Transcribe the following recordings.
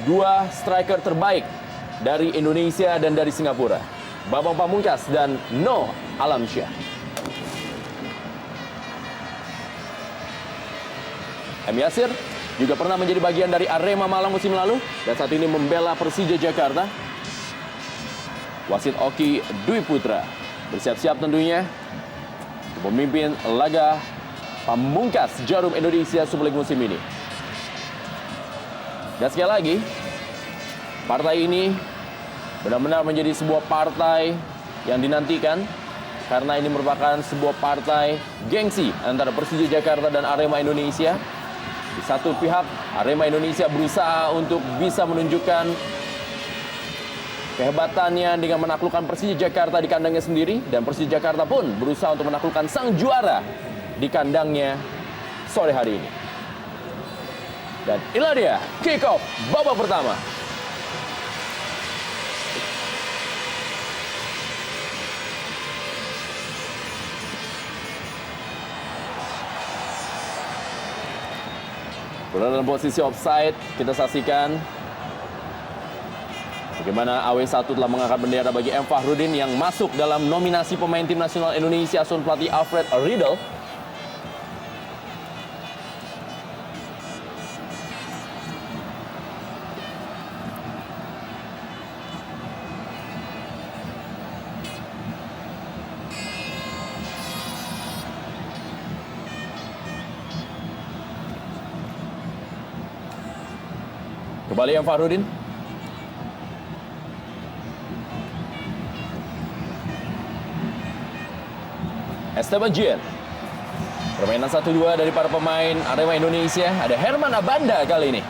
dua striker terbaik dari Indonesia dan dari Singapura, Bambang Pamungkas dan Noh Alamsyah. M. Yasir juga pernah menjadi bagian dari Arema Malang musim lalu dan saat ini membela Persija Jakarta. Wasit Oki Dwi Putra bersiap-siap tentunya memimpin laga pamungkas Jarum Indonesia Super League musim ini. Dan sekali lagi, partai ini benar-benar menjadi sebuah partai yang dinantikan karena ini merupakan sebuah partai gengsi antara Persija Jakarta dan Arema Indonesia. Di satu pihak, Arema Indonesia berusaha untuk bisa menunjukkan kehebatannya dengan menaklukkan Persija Jakarta di kandangnya sendiri, dan Persija Jakarta pun berusaha untuk menaklukkan sang juara di kandangnya sore hari ini. Dan inilah dia kick off babak pertama. Berada dalam posisi offside, kita saksikan bagaimana AW1 telah mengangkat bendera bagi M. Fahrudin yang masuk dalam nominasi pemain tim nasional Indonesia asuhan pelatih Alfred Riedel. Kembali M. Fahrudin. Esteban Jien. Permainan 1-2 dari para pemain Arema Indonesia. Ada Herman Abanda kali ini.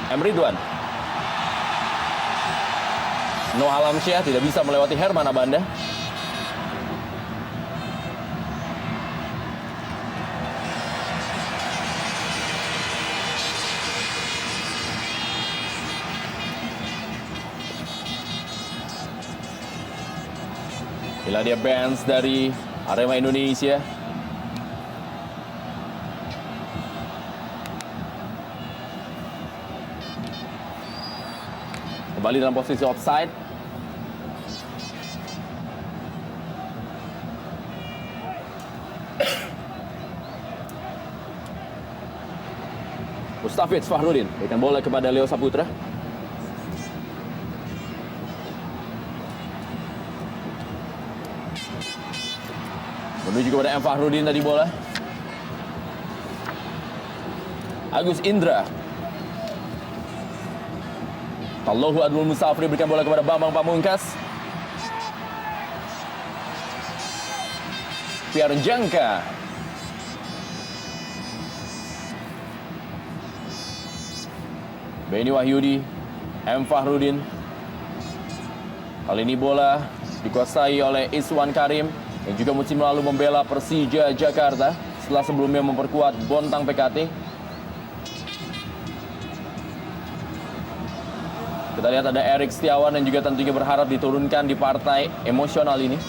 M. Ridwan. Noh Alamsyah tidak bisa melewati Herman Abanda. Inilah dia bench dari Arema Indonesia. Kembali dalam posisi offside. Mustafiz Fahrudin berikan bola kepada Leo Saputra. Menuju kepada M. Fahrudin tadi bola. Agus Indra. Tallohu Adul Musafri berikan bola kepada Bambang Pamungkas. Piar Jangka. Beni Wahyudi. M. Fahrudin. Kali ini bola dikuasai oleh Iswan Karim yang juga musim lalu membela Persija Jakarta setelah sebelumnya memperkuat Bontang PKT. Kita lihat ada Erik Setiawan yang juga tentunya berharap diturunkan di partai emosional ini.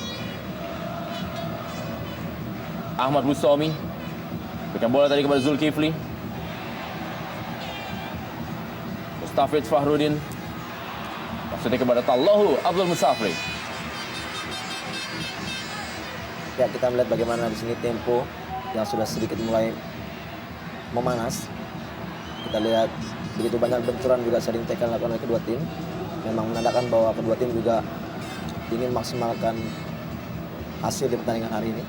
Ahmad Busomi berikan bola tadi kepada Zulkifli. Mustafiz Fahrudin maksudnya kepada Tallohu Abdul Musafri. Ya, kita melihat bagaimana di sini tempo yang sudah sedikit mulai memanas. Kita lihat begitu banyak benturan juga sering tackle dilakukan oleh kedua tim. Memang menandakan bahwa kedua tim juga ingin maksimalkan hasil di pertandingan hari ini.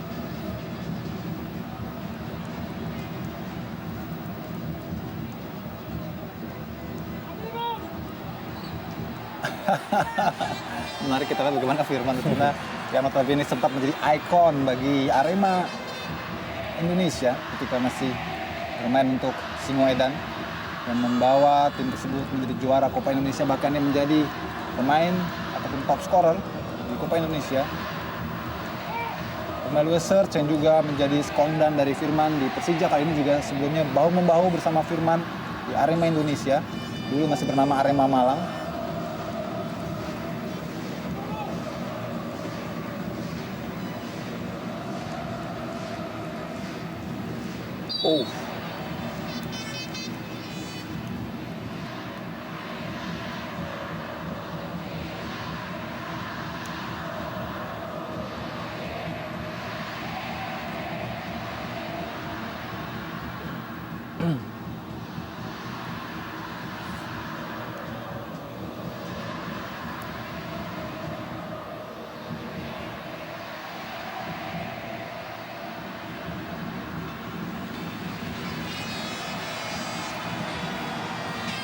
Menarik kita lihat bagaimana Firman Utina yang notabene sempat menjadi ikon bagi Arema Indonesia ketika masih bermain untuk Singoedan dan membawa tim tersebut menjadi juara Copa Indonesia, bahkan dia menjadi pemain ataupun top scorer di Copa Indonesia. Melalui search yang juga menjadi sekondan dari Firman di Persija kali ini juga sebelumnya bahu-membahu bersama Firman di Arema Indonesia, dulu masih bernama Arema Malang.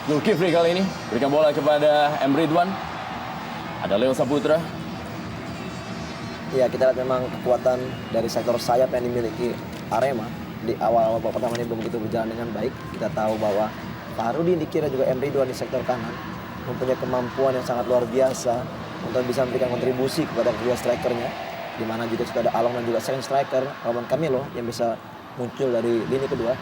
Zulkifli kali ini berikan bola kepada M. Ridwan. Ada Leo Saputra. Ya, kita lihat memang kekuatan dari sektor sayap yang dimiliki Arema di awal-awal babak pertama ini belum begitu berjalan dengan baik. Kita tahu bahwa Fahrudin di kiri juga M. Ridwan di sektor kanan mempunyai kemampuan yang sangat luar biasa untuk bisa memberikan kontribusi kepada kedua strikernya, di mana juga sudah ada Along dan juga second striker Roman Camilo yang bisa muncul dari lini kedua.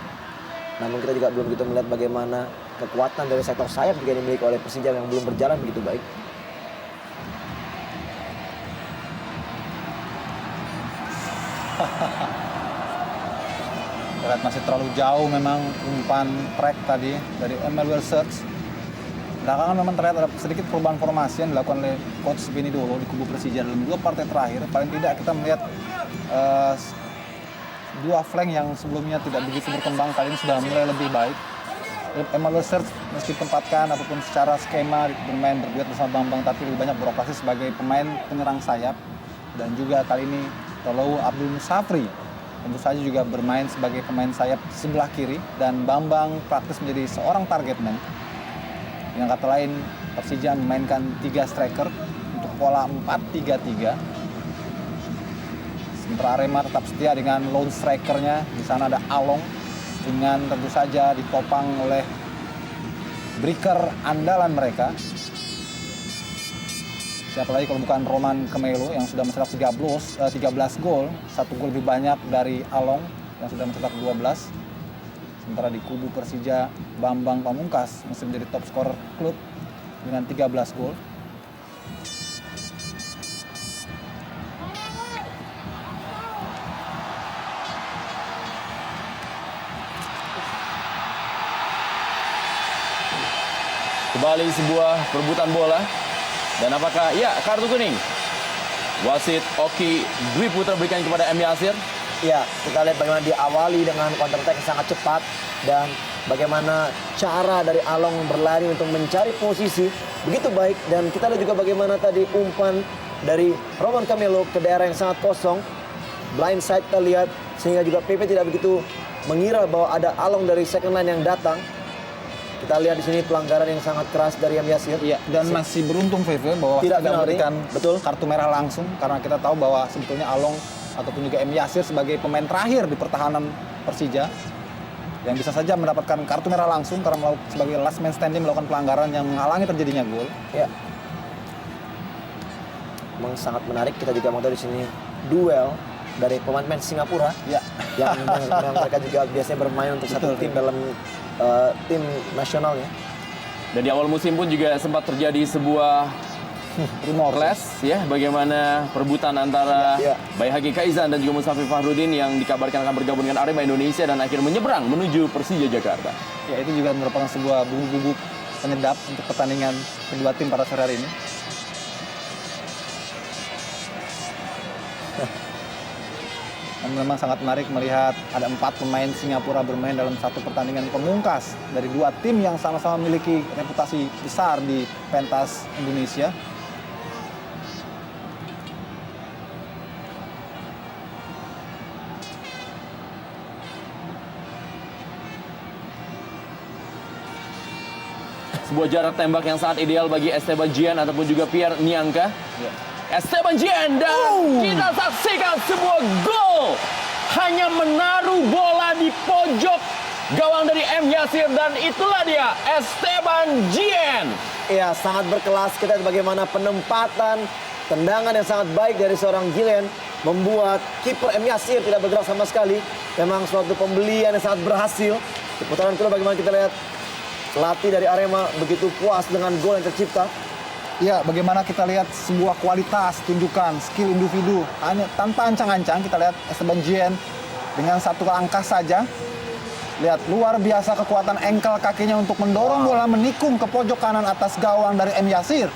Namun kita juga belum begitu melihat bagaimana kekuatan dari sektor sayap juga dimiliki oleh Persija yang belum berjalan begitu baik. Lihat masih terlalu jauh memang umpan track tadi dari Emmanuel Search. Belakangan memang terlihat ada sedikit perubahan formasi yang dilakukan oleh Coach Beni Dolo di kubu Persija dalam 2 partai terakhir. Paling tidak kita melihat dua flank yang sebelumnya tidak begitu berkembang kali ini sudah mulai lebih baik. Emmanuel Search meski ditempatkan ataupun secara skema bermain berduet bersama Bambang, tapi lebih banyak beroperasi sebagai pemain penyerang sayap. Dan juga kali ini Tolou Abdul Musafri tentu saja juga bermain sebagai pemain sayap sebelah kiri, dan Bambang praktis menjadi seorang target man. Yang kata lain, Persija memainkan 3 striker untuk pola 4-3-3. Sementara Arema tetap setia dengan lone strikernya. Di sana ada Along dengan tentu saja ditopang oleh breaker andalan mereka. Siapa lagi kalau bukan Roman Camilo yang sudah mencetak 13 gol, 1 gol lebih banyak dari Along yang sudah mencetak 12. Sementara di kubu Persija, Bambang Pamungkas masih menjadi top skor klub dengan 13 gol. Kembali sebuah perebutan bola. Dan apakah, ya, kartu kuning. Wasit Oki Dwi Putra berikan kepada M. Yasir. Ya, kita lihat bagaimana diawali dengan counter attack yang sangat cepat dan bagaimana cara dari Along berlari untuk mencari posisi begitu baik, dan kita lihat juga bagaimana tadi umpan dari Roman Camilo ke daerah yang sangat kosong. Blind side kita lihat sehingga juga PP tidak begitu mengira bahwa ada Along dari second line yang datang. Kita lihat di sini pelanggaran yang sangat keras dari M. Yasir. Iya, dan masih beruntung VV bahwa Tidak tidak memberikan betul kartu merah langsung, karena kita tahu bahwa sebetulnya Along ataupun juga M. Yasir sebagai pemain terakhir di pertahanan Persija yang bisa saja mendapatkan kartu merah langsung karena sebagai last man standing melakukan pelanggaran yang menghalangi terjadinya gol. Ya. Memang sangat menarik. Kita juga mau tahu di sini duel dari pemain-pemain Singapura. Ya. Yang mereka juga biasanya bermain untuk satu tim dalam tim nasionalnya. Dan di awal musim pun juga sempat terjadi sebuah Rumor clash, ya, bagaimana perebutan antara Bayi Haki Kaizan dan juga Mustafi Fahrudin yang dikabarkan akan bergabung dengan Arema Indonesia dan akhirnya menyeberang menuju Persija Jakarta. Ya, itu juga merupakan sebuah bumbu-bumbu penyedap untuk pertandingan kedua tim pada sore hari ini. Dan memang sangat menarik melihat ada 4 pemain Singapura bermain dalam satu pertandingan pemungkas dari 2 tim yang sama-sama memiliki reputasi besar di pentas Indonesia. Sebuah jarak tembak yang sangat ideal bagi Esteban Gian ataupun juga Pierre Niangka. Esteban Gian, dan kita saksikan sebuah gol. Hanya menaruh bola di pojok gawang dari M. Yasir, dan itulah dia Esteban Gian. Iya, sangat berkelas. Kita lihat bagaimana penempatan tendangan yang sangat baik dari seorang Gillian membuat kiper M. Yasir tidak bergerak sama sekali. Memang suatu pembelian yang sangat berhasil. Di putaran kedua bagaimana kita lihat pelatih dari Arema begitu puas dengan gol yang tercipta. Ya, bagaimana kita lihat sebuah kualitas, tunjukkan, skill individu. Hanya tanpa ancang-ancang kita lihat Esteban Gian dengan satu langkah saja. Lihat, luar biasa kekuatan engkel kakinya untuk mendorong bola menikung ke pojok kanan atas gawang dari M. Yasir.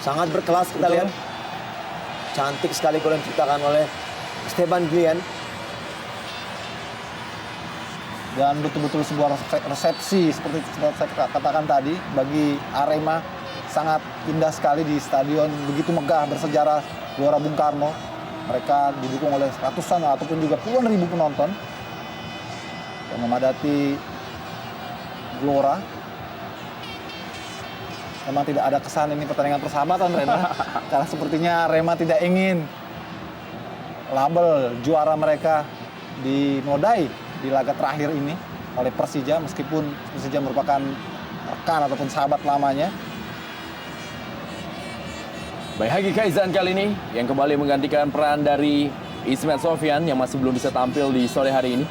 Sangat berkelas kita lihat. Cantik sekali gol yang diciptakan oleh Esteban Gian. Dan betul-betul sebuah resepsi seperti saya katakan tadi bagi Arema, sangat indah sekali di stadion begitu megah bersejarah Gelora Bung Karno. Mereka didukung oleh ratusan ataupun juga puluhan ribu penonton yang memadati Glora. Memang tidak ada kesan ini pertandingan persahabatan, Rena. Karena sepertinya Arema tidak ingin label juara mereka dinodai di laga terakhir ini oleh Persija, meskipun Persija merupakan rekan ataupun sahabat lamanya. Baihaqi Kaizan kali ini yang kembali menggantikan peran dari Ismet Sofyan yang masih belum bisa tampil di sore hari ini.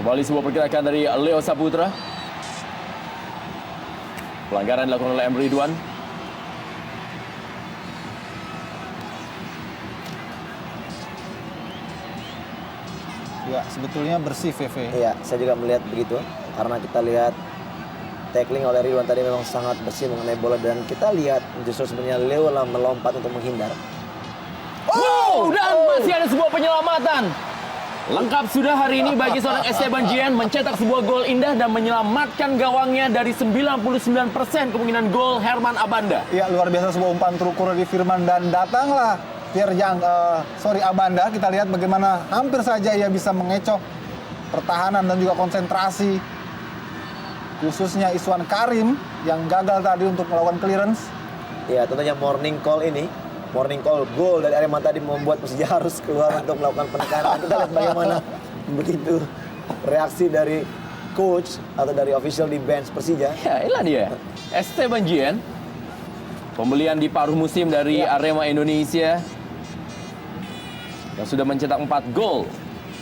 Kembali sebuah pergerakan dari Leo Saputra. Pelanggaran dilakukan oleh M. Ridwan. Ya, sebetulnya bersih VV. Iya, saya juga melihat begitu. Karena kita lihat tackling oleh Ridwan tadi memang sangat bersih mengenai bola. Dan kita lihat justru sebenarnya Leo lah melompat untuk menghindar. Wow, dan masih ada sebuah penyelamatan. Lengkap sudah hari ini bagi seorang Esteban Gian mencetak sebuah gol indah dan menyelamatkan gawangnya dari 99% kemungkinan gol Herman Abanda. Ya, luar biasa sebuah umpan terukur dari Firman dan datanglah Abanda. Kita lihat bagaimana hampir saja ia bisa mengecoh pertahanan dan juga konsentrasi. Khususnya Iswan Karim yang gagal tadi untuk melakukan clearance. Ya, tentunya morning call gol dari Arema tadi membuat Persija harus keluar untuk melakukan penekanan. Kita lihat bagaimana begitu reaksi dari coach atau dari official di bench Persija. Ya, inilah dia. Esteban Gian. Pembelian di paruh musim dari Arema Indonesia yang sudah mencetak 4 gol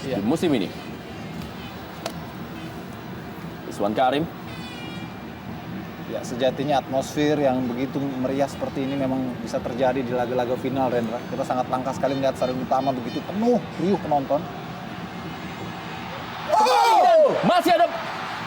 di musim ini. Iswan Karim. Ya, sejatinya atmosfer yang begitu meriah seperti ini memang bisa terjadi di laga-laga final, Rendra. Kita sangat langka sekali melihat stadion utama begitu penuh, riuh penonton. Oh! Masih ada,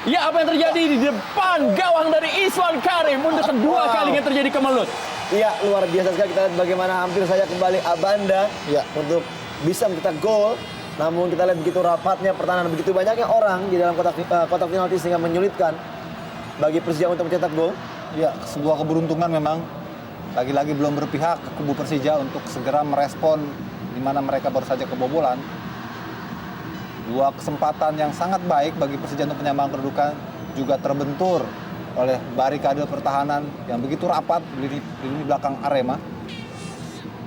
ya apa yang terjadi di depan gawang dari Iswan Karim untuk kedua kalinya terjadi kemelut. Iya, luar biasa sekali. Kita lihat bagaimana hampir saja kembali Abanda untuk bisa mencetak gol. Namun kita lihat begitu rapatnya pertahanan, begitu banyaknya orang di dalam kotak penalti sehingga menyulitkan bagi Persija untuk mencetak gol. Ya, sebuah keberuntungan memang. Lagi-lagi belum berpihak ke kubu Persija untuk segera merespon di mana mereka baru saja kebobolan. Dua kesempatan yang sangat baik bagi Persija untuk menyamakan kedudukan juga terbentur oleh barikade pertahanan yang begitu rapat di lini belakang Arema.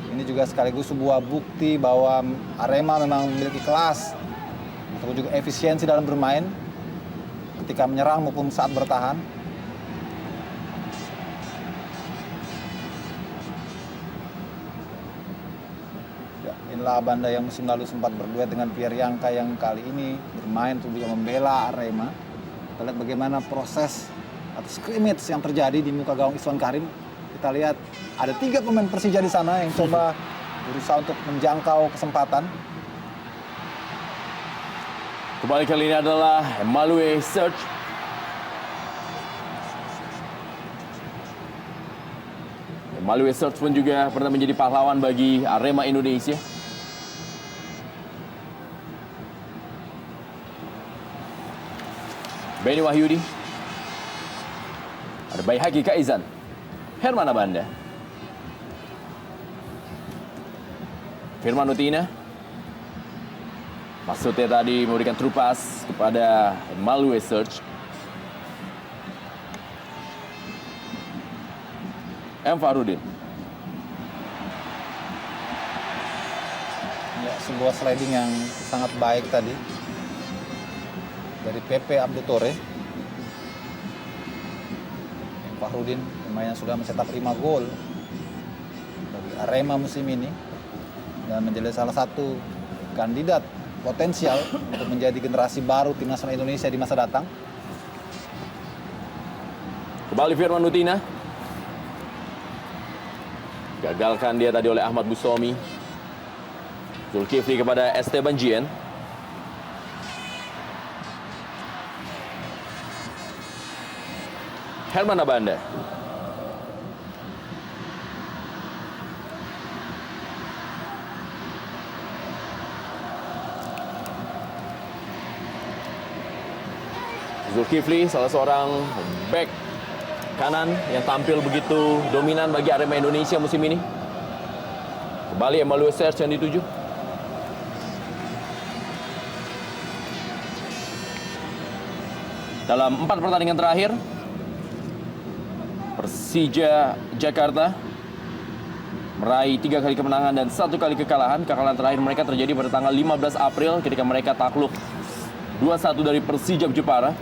Ini juga sekaligus sebuah bukti bahwa Arema memang memiliki kelas ataupun juga efisiensi dalam bermain ketika menyerang maupun saat bertahan. Ya, inilah Abanda yang musim lalu sempat berduet dengan Pierre Yangka yang kali ini bermain untuk juga membela Arema. Kita lihat bagaimana proses atau scrimmage yang terjadi di muka gawang Iswan Karim. Kita lihat ada 3 pemain Persija di sana yang coba berusaha untuk menjangkau kesempatan. Kembali kali ini adalah Emmanuel Search. Emmanuel Search pun juga pernah menjadi pahlawan bagi Arema Indonesia. Benny Wahyudi. Ada Baihaqi Kaizan. Herman Abanda. Firman Utina. Maksudnya tadi memberikan true pass kepada Emmanuel Search. M. Farudin. Ya, sebuah sliding yang sangat baik tadi dari Pepe Abdul Tore. M. Farudin pemain yang sudah mencetak 5 gol bagi Arema musim ini dan menjadi salah satu kandidat potensial untuk menjadi generasi baru Tim Nasional Indonesia di masa datang. Kembali Firman Utina. Gagalkan dia tadi oleh Ahmad Busomi. Zulkifli kepada Esteban Gian. Herman Abanda. Zulkifli, salah seorang back kanan yang tampil begitu dominan bagi Arema Indonesia musim ini. Kembali Emmanuel Serge yang dituju. Dalam 4 pertandingan terakhir, Persija Jakarta meraih 3 kali kemenangan dan 1 kali kekalahan. Kekalahan terakhir mereka terjadi pada tanggal 15 April ketika mereka takluk 2-1 dari Persijap Jepara.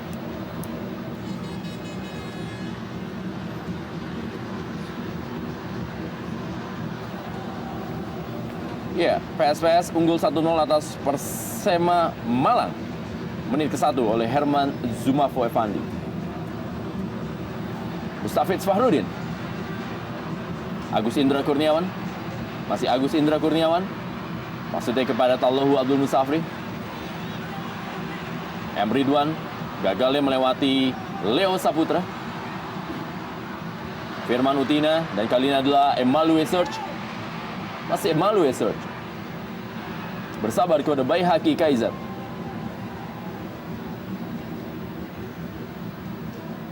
Ya, PSPS unggul 1-0 atas Persema Malang. Menit ke-1 oleh Herman Zumafo Evandi. Mustafiz Fahrudin. Agus Indra Kurniawan. Masih Agus Indra Kurniawan. Maksudnya kepada Tallohu Abdul Musafri. M. Ridwan gagalnya melewati Leo Saputra. Firman Utina, dan kali ini adalah Emmanuel Serge. Masih Emmanuel Serge. Bersabar kepada Baihaki Kaiser.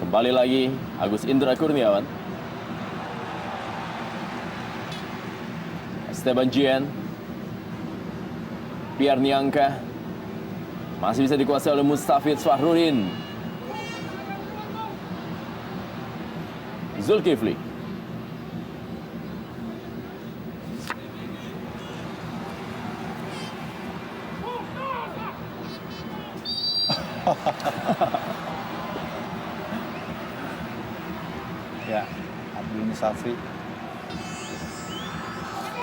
Kembali lagi Agus Indra Kurniawan. Esteban Jean. Pierre Niangka. Masih bisa dikuasai oleh Mustafiz Fahrudin. Zulkifli. Ya, Abdul Musafri.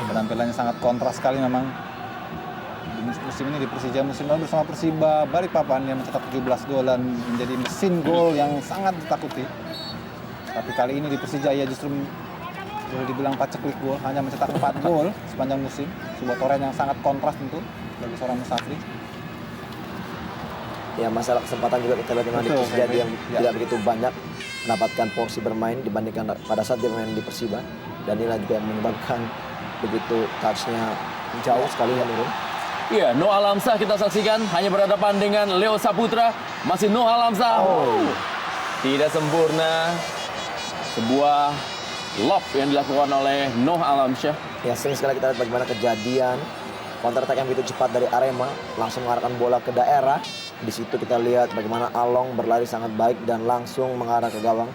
Penampilannya sangat kontras sekali memang. Di musim ini di Persija, musim lalu bersama Persiba Balikpapan yang mencetak 17 gol dan menjadi mesin gol yang sangat ditakuti. Tapi kali ini di Persija ia justru boleh dibilang paceklik gol, hanya mencetak 4 gol sepanjang musim. Sebuah toren yang sangat kontras tentu bagi seorang Musafri. Ya, masalah kesempatan juga kita lihat memang di Betul, Persija yang ya. tidak begitu banyak mendapatkan porsi bermain dibandingkan pada saat dia main di Persiba, dan inilah juga yang menyebabkan begitu touch-nya jauh sekali ya menurun. Iya, Noah Lamsah kita saksikan hanya berhadapan dengan Leo Saputra. Masih Noah Lamsah. Tidak sempurna. Sebuah lob yang dilakukan oleh Noah Alamsyah. Ya, sering sekali kita lihat bagaimana kejadian counter attack yang begitu cepat dari Arema, langsung mengarahkan bola ke daerah. Di situ kita lihat bagaimana Along berlari sangat baik dan langsung mengarah ke gawang.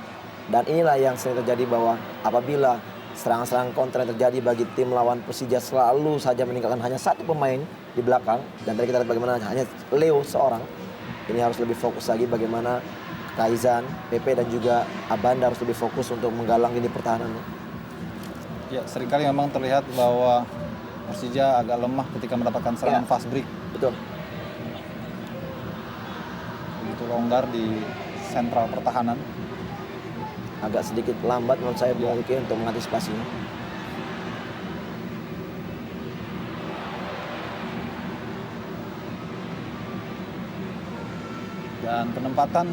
Dan inilah yang sering terjadi, bahwa apabila serangan-serangan counter yang terjadi bagi tim lawan Persija selalu saja meninggalkan hanya satu pemain di belakang. Dan tadi kita lihat bagaimana hanya Leo seorang. Ini harus lebih fokus lagi bagaimana Kaizan, PP dan juga Abanda harus lebih fokus untuk menggalang ini pertahanannya. Ya, seringkali memang terlihat bahwa Persija agak lemah ketika mendapatkan serangan Ya. fast break. Betul. Begitu longgar di sentral pertahanan. Agak sedikit lambat menurut saya Bung Riki untuk mengantisipasinya. Dan penempatan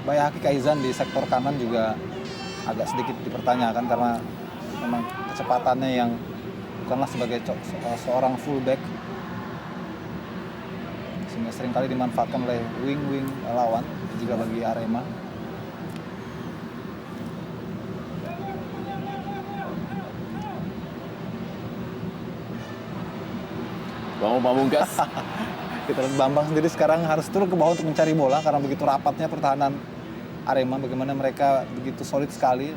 Baihaki Kaizan di sektor kanan juga agak sedikit dipertanyakan karena memang kecepatannya yang bukanlah sebagai seorang fullback, sehingga seringkali dimanfaatkan oleh wing-wing lawan juga bagi Arema. Bang Pamungkas. Kita lihat Bambang sendiri sekarang harus turun ke bawah untuk mencari bola karena begitu rapatnya pertahanan Arema. Bagaimana mereka begitu solid sekali,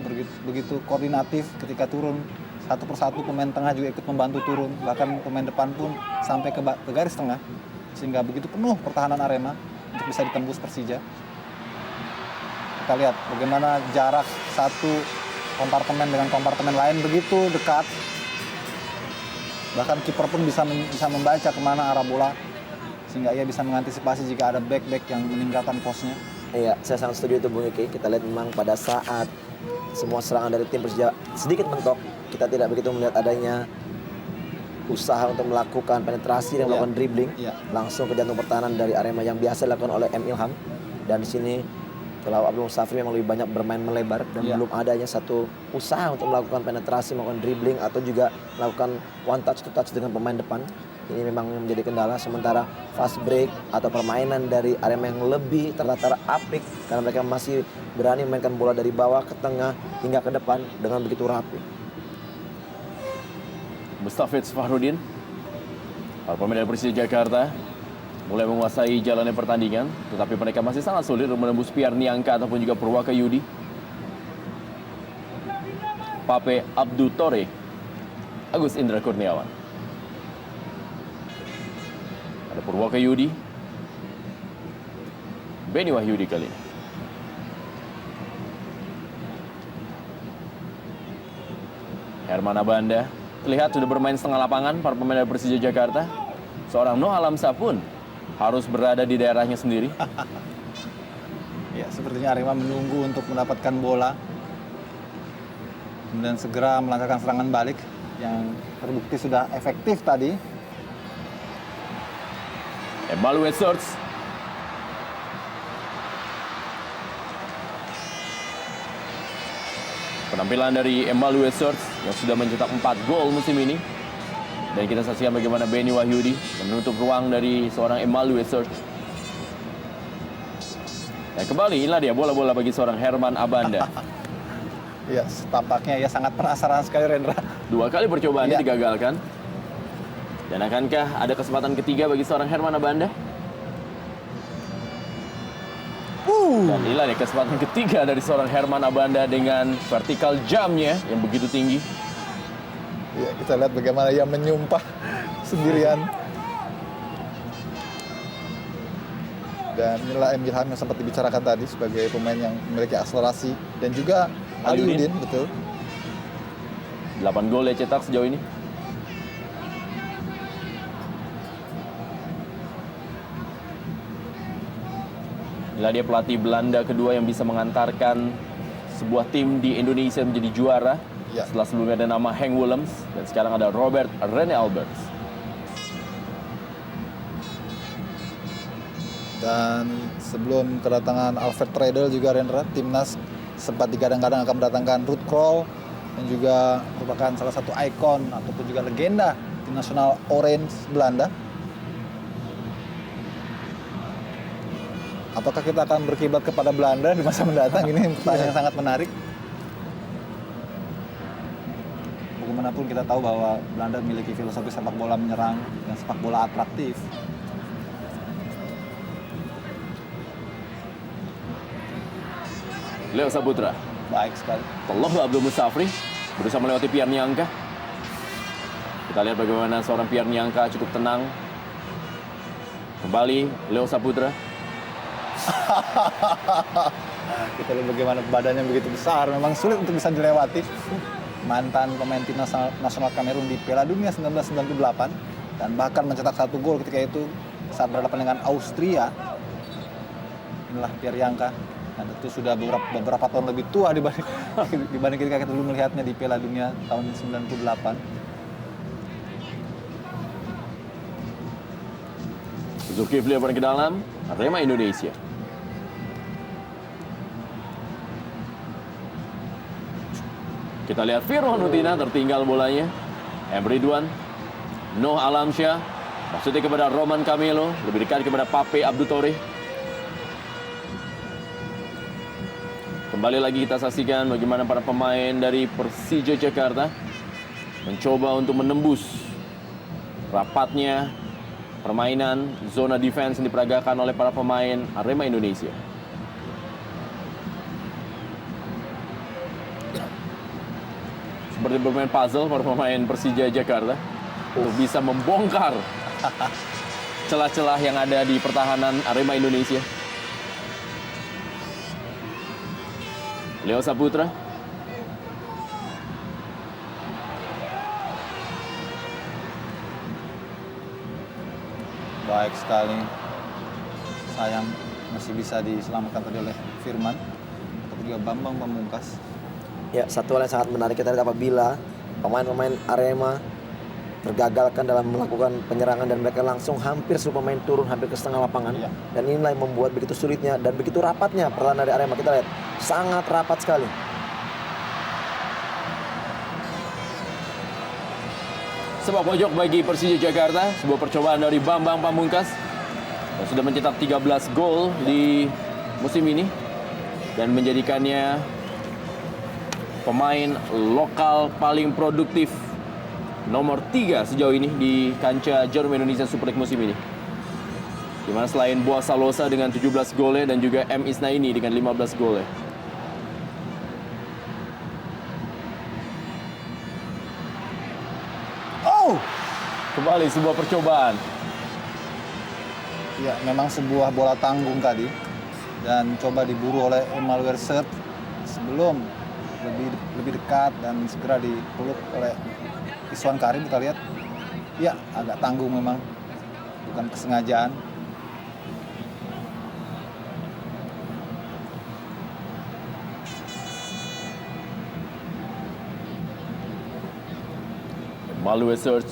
begitu koordinatif ketika turun satu persatu. Pemain tengah juga ikut membantu turun, bahkan pemain depan pun sampai ke garis tengah, sehingga begitu penuh pertahanan Arema untuk bisa ditembus Persija. Kita lihat bagaimana jarak satu kompartemen dengan kompartemen lain begitu dekat. Bahkan kiper pun bisa membaca kemana arah bola, sehingga ia bisa mengantisipasi jika ada back-back yang meninggalkan posnya. Iya, saya sangat setuju itu Bung Iki. Kita lihat memang pada saat semua serangan dari tim Persija sedikit mentok, kita tidak begitu melihat adanya usaha untuk melakukan penetrasi dan melakukan dribbling. Langsung ke jantung pertahanan dari Arema yang biasa dilakukan oleh M. Ilham. Dan di sini kalau Abdul Musafri memang lebih banyak bermain melebar dan belum adanya satu usaha untuk melakukan penetrasi, melakukan dribbling atau juga melakukan one touch to touch dengan pemain depan. Ini memang menjadi kendala, sementara fast break atau permainan dari Arema yang lebih tertata apik karena mereka masih berani memainkan bola dari bawah ke tengah hingga ke depan dengan begitu rapi. Mustafid Fahrudin. Para pemain dari Persija Jakarta mulai menguasai jalannya pertandingan, tetapi mereka masih sangat sulit untuk menembus Pierre Niangka ataupun juga Purwaka Yudi. Pape Abdu Tore, Agus Indra Kurniawan. Ada Purwaka Yudi, Beni Wahyudi kali ini. Herman Abanda terlihat sudah bermain setengah lapangan. Para pemain dari Persija Jakarta. Seorang Noah Alamsa pun harus berada di daerahnya sendiri. Ya, sepertinya Arema menunggu untuk mendapatkan bola. Kemudian segera melangkahkan serangan balik yang terbukti sudah efektif tadi. Emmanuel Search. Penampilan dari Emmanuel Search yang sudah mencetak 4 gol musim ini. Dan kita saksikan bagaimana Beni Wahyudi menutup ruang dari seorang Emmanuel Search. Dan kembali inilah dia bola-bola bagi seorang Herman Abanda. Ya, tampaknya ia sangat penasaran sekali, Rendra. 2 kali percobaannya Ya. digagalkan. Dan akankah ada kesempatan ketiga bagi seorang Herman Abanda? Dan inilah nih kesempatan ketiga dari seorang Herman Abanda dengan vertical jump-nya yang begitu tinggi. Ya, kita lihat bagaimana ia menyumpah sendirian. Dan inilah Emil Ham yang sempat dibicarakan tadi sebagai pemain yang memiliki akselerasi. Dan juga Aliudin. Aliudin, betul. 8 gol dia cetak sejauh ini. Inilah dia pelatih Belanda kedua yang bisa mengantarkan sebuah tim di Indonesia menjadi juara. Ya. Setelah sebelumnya ada nama Henk Willems dan sekarang ada Robert Rene Alberts. Dan sebelum kedatangan Alfred Riedel juga, Rendra, timnas sempat digadang-gadang akan mendatangkan Ruud Krol dan juga merupakan salah satu ikon ataupun juga legenda tim nasional Orange Belanda. Apakah kita akan berkiblat kepada Belanda di masa mendatang? Ini pertanyaan yang sangat menarik. Bagaimanapun kita tahu bahwa Belanda memiliki filosofi sepak bola menyerang dan sepak bola atraktif. Leo Saputra. Baik sekali. Tallahu Abdul Musafri berusaha melewati Pierre Niangka. Kita lihat bagaimana seorang Pierre Niangka cukup tenang. Kembali Leo Saputra. Kita lihat bagaimana badannya begitu besar, memang sulit untuk bisa dilewati. Mantan pemain tim nasional Kamerun di Piala Dunia 1998 dan bahkan mencetak 1 gol ketika itu saat berhadapan dengan Austria. Inilah Pierre Niangka, dan itu sudah beberapa tahun lebih tua dibanding ketika kita dulu melihatnya di Piala Dunia tahun 98. Zulkifli ke dalam, Arema Indonesia. Kita lihat Firman Utina tertinggal bolanya. Emre Ridwan, Noh Alamsyah, maksudnya kepada Roman Camelo, lebih dekat kepada Pape Abdu Tore. Kembali lagi kita saksikan bagaimana para pemain dari Persija Jakarta mencoba untuk menembus rapatnya permainan zona defense yang diperagakan oleh para pemain Arema Indonesia. Seperti bermain puzzle para pemain Persija Jakarta untuk bisa membongkar celah-celah yang ada di pertahanan Arema Indonesia. Leo Saputra. Baik sekali. Sayang masih bisa diselamatkan tadi oleh Firman atau juga Bambang Pamungkas. Ya, satu hal yang sangat menarik kita lihat apabila pemain-pemain Arema tergagalkan dalam melakukan penyerangan dan mereka langsung hampir seluruh pemain turun hampir ke setengah lapangan. Ya. Dan inilah yang membuat begitu sulitnya dan begitu rapatnya pertahanan dari Arema. Kita lihat sangat rapat sekali. Sepak pojok bagi Persija Jakarta, sebuah percobaan dari Bambang Pamungkas yang sudah mencetak 13 gol di musim ini dan menjadikannya pemain lokal paling produktif nomor 3 sejauh ini di kancah Jarum Indonesia Super League musim ini. Di mana selain Boa Salosa dengan 17 golnya dan juga M. Isnaini dengan 15 golnya. Oh! Kembali sebuah percobaan. Ya, memang sebuah bola tanggung tadi. Dan coba diburu oleh Emmanuel Sert sebelum lebih dekat dan segera dipeluk oleh Iswan Karim. Kita lihat, ya agak tanggung memang, bukan kesengajaan. Emmanuel Sert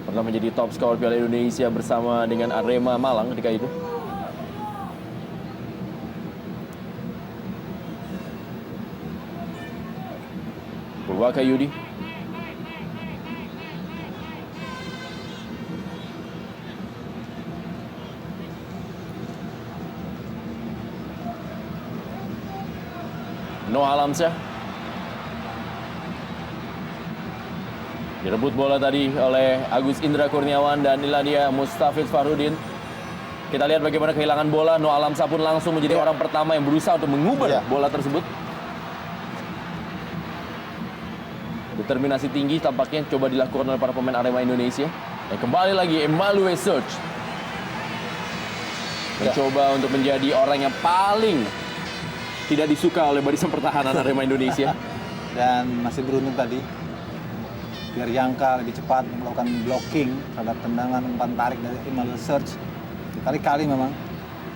pernah menjadi top skor Piala Indonesia bersama dengan Arema Malang ketika itu. Purwakayudi. Noah Alamsyah. Direbut bola tadi oleh Agus Indra Kurniawan dan inilah dia Mustafiz Farudin. Kita lihat bagaimana kehilangan bola. Noah Alamsyah pun langsung menjadi orang pertama yang berusaha untuk mengubah bola tersebut. Determinasi tinggi tampaknya coba dilakukan oleh para pemain Arema Indonesia. Dan kembali lagi Emmanuel Sert mencoba untuk menjadi orang yang paling tidak disuka oleh barisan pertahanan Arema Indonesia. Dan masih beruntung tadi, biar Yangka lebih cepat melakukan blocking terhadap tendangan umpan tarik dari Emmanuel Sert. Kali-kali memang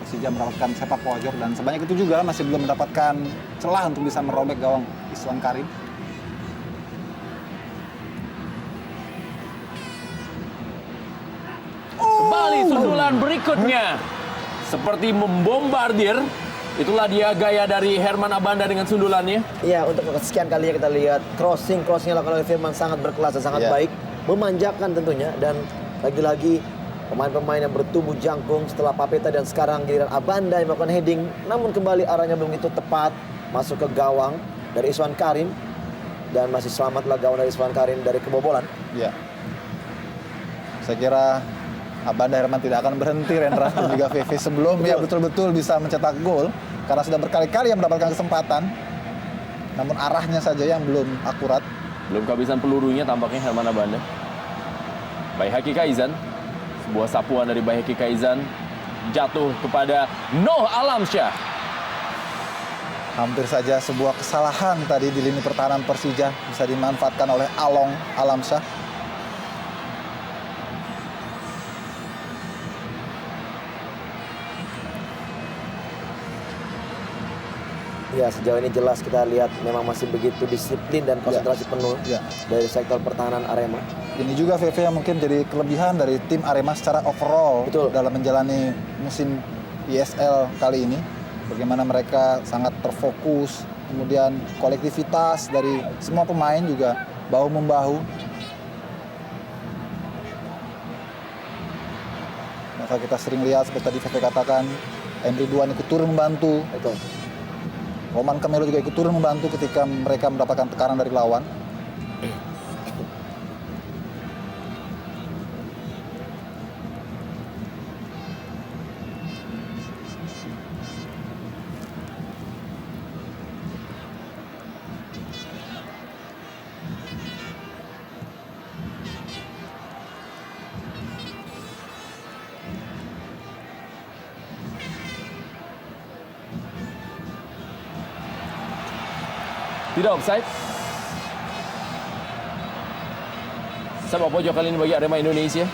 Persija mendapatkan sepak pojok dan sebanyak itu juga masih belum mendapatkan celah untuk bisa merobek gawang Iswan Karim. Kembali sundulan berikutnya. Seperti membombardir. Itulah dia gaya dari Herman Abanda dengan sundulannya. Iya, untuk kesekian kalinya kita lihat crossing dilakukan oleh Firman sangat berkelas dan sangat baik, memanjakan tentunya, dan lagi-lagi pemain-pemain yang bertubuh jangkung setelah Papeta dan sekarang giliran Abanda yang melakukan heading, namun kembali arahnya belum itu tepat masuk ke gawang dari Iswan Karim, dan masih selamatlah gawang dari Iswan Karim dari kebobolan. Ya, saya kira Abanda Herman tidak akan berhenti, Rendra, dan juga VV sebelum ya betul-betul bisa mencetak gol karena sudah berkali-kali yang mendapatkan kesempatan, namun arahnya saja yang belum akurat. Belum kehabisan pelurunya tampaknya Herman Abanda. Baihaki Kaizan, sebuah sapuan dari Baihaki Kaizan jatuh kepada Noah Alamsyah. Hampir saja sebuah kesalahan tadi di lini pertahanan Persija bisa dimanfaatkan oleh Along Alamsyah. Ya, sejauh ini jelas kita lihat memang masih begitu disiplin dan konsentrasi penuh dari sektor pertahanan Arema. Ini juga VV yang mungkin jadi kelebihan dari tim Arema secara overall dalam menjalani musim ISL kali ini. Bagaimana mereka sangat terfokus, kemudian kolektivitas dari semua pemain juga bahu-membahu. Maka kita sering lihat seperti tadi VV katakan, M. Ridwan ikut turun membantu. Betul. Roman Camelo juga ikut turun membantu ketika mereka mendapatkan tekanan dari lawan. Tidak offside. Sepak pojok kali ini bagi Arema Indonesia.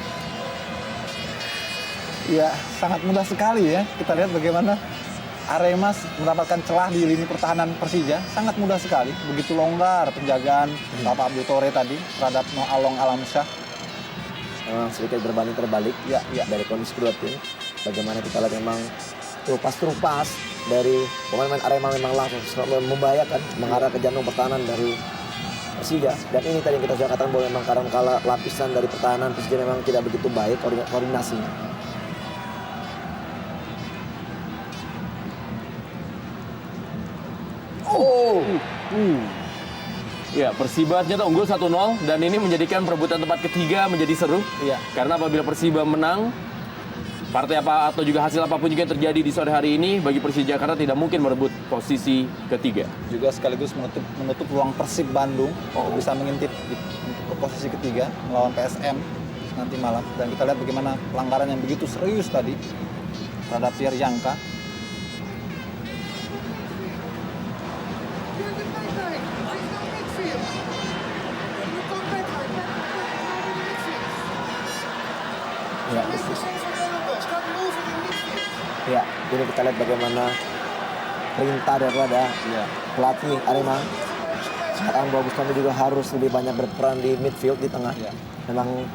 Ya, sangat mudah sekali ya. Kita lihat bagaimana Arema mendapatkan celah di lini pertahanan Persija. Sangat mudah sekali. Begitu longgar penjagaan Bapak Abdul Tore tadi terhadap Along Alamsyah. Memang sedikit berbanding terbalik dari kondisi kedua tim. Bagaimana kita lihat memang terupas dari pemain-pemain Arema memang langsung membahayakan mengarah ke jantung pertahanan dari Persija. Dan ini tadi yang kita sudah katakan bahwa memang karena kala lapisan dari pertahanan Persija memang tidak begitu baik koordinasinya. Ya, Persiba ternyata unggul 1-0 dan ini menjadikan perebutan tempat ketiga menjadi seru. Iya. Karena apabila Persiba menang, partai apa atau juga hasil apapun juga yang terjadi di sore hari ini, bagi Persija Jakarta tidak mungkin merebut posisi ketiga. Juga sekaligus menutup ruang Persib Bandung untuk bisa mengintip untuk ke posisi ketiga melawan PSM nanti malam. Dan kita lihat bagaimana pelanggaran yang begitu serius tadi terhadap Pierre Yangka. Ya, ya, jadi kita lihat bagaimana perintah daripada Iya. pelatih Arema. Sekarang bahwa Bustami juga harus lebih banyak berperan di midfield, di tengah. Iya. Memang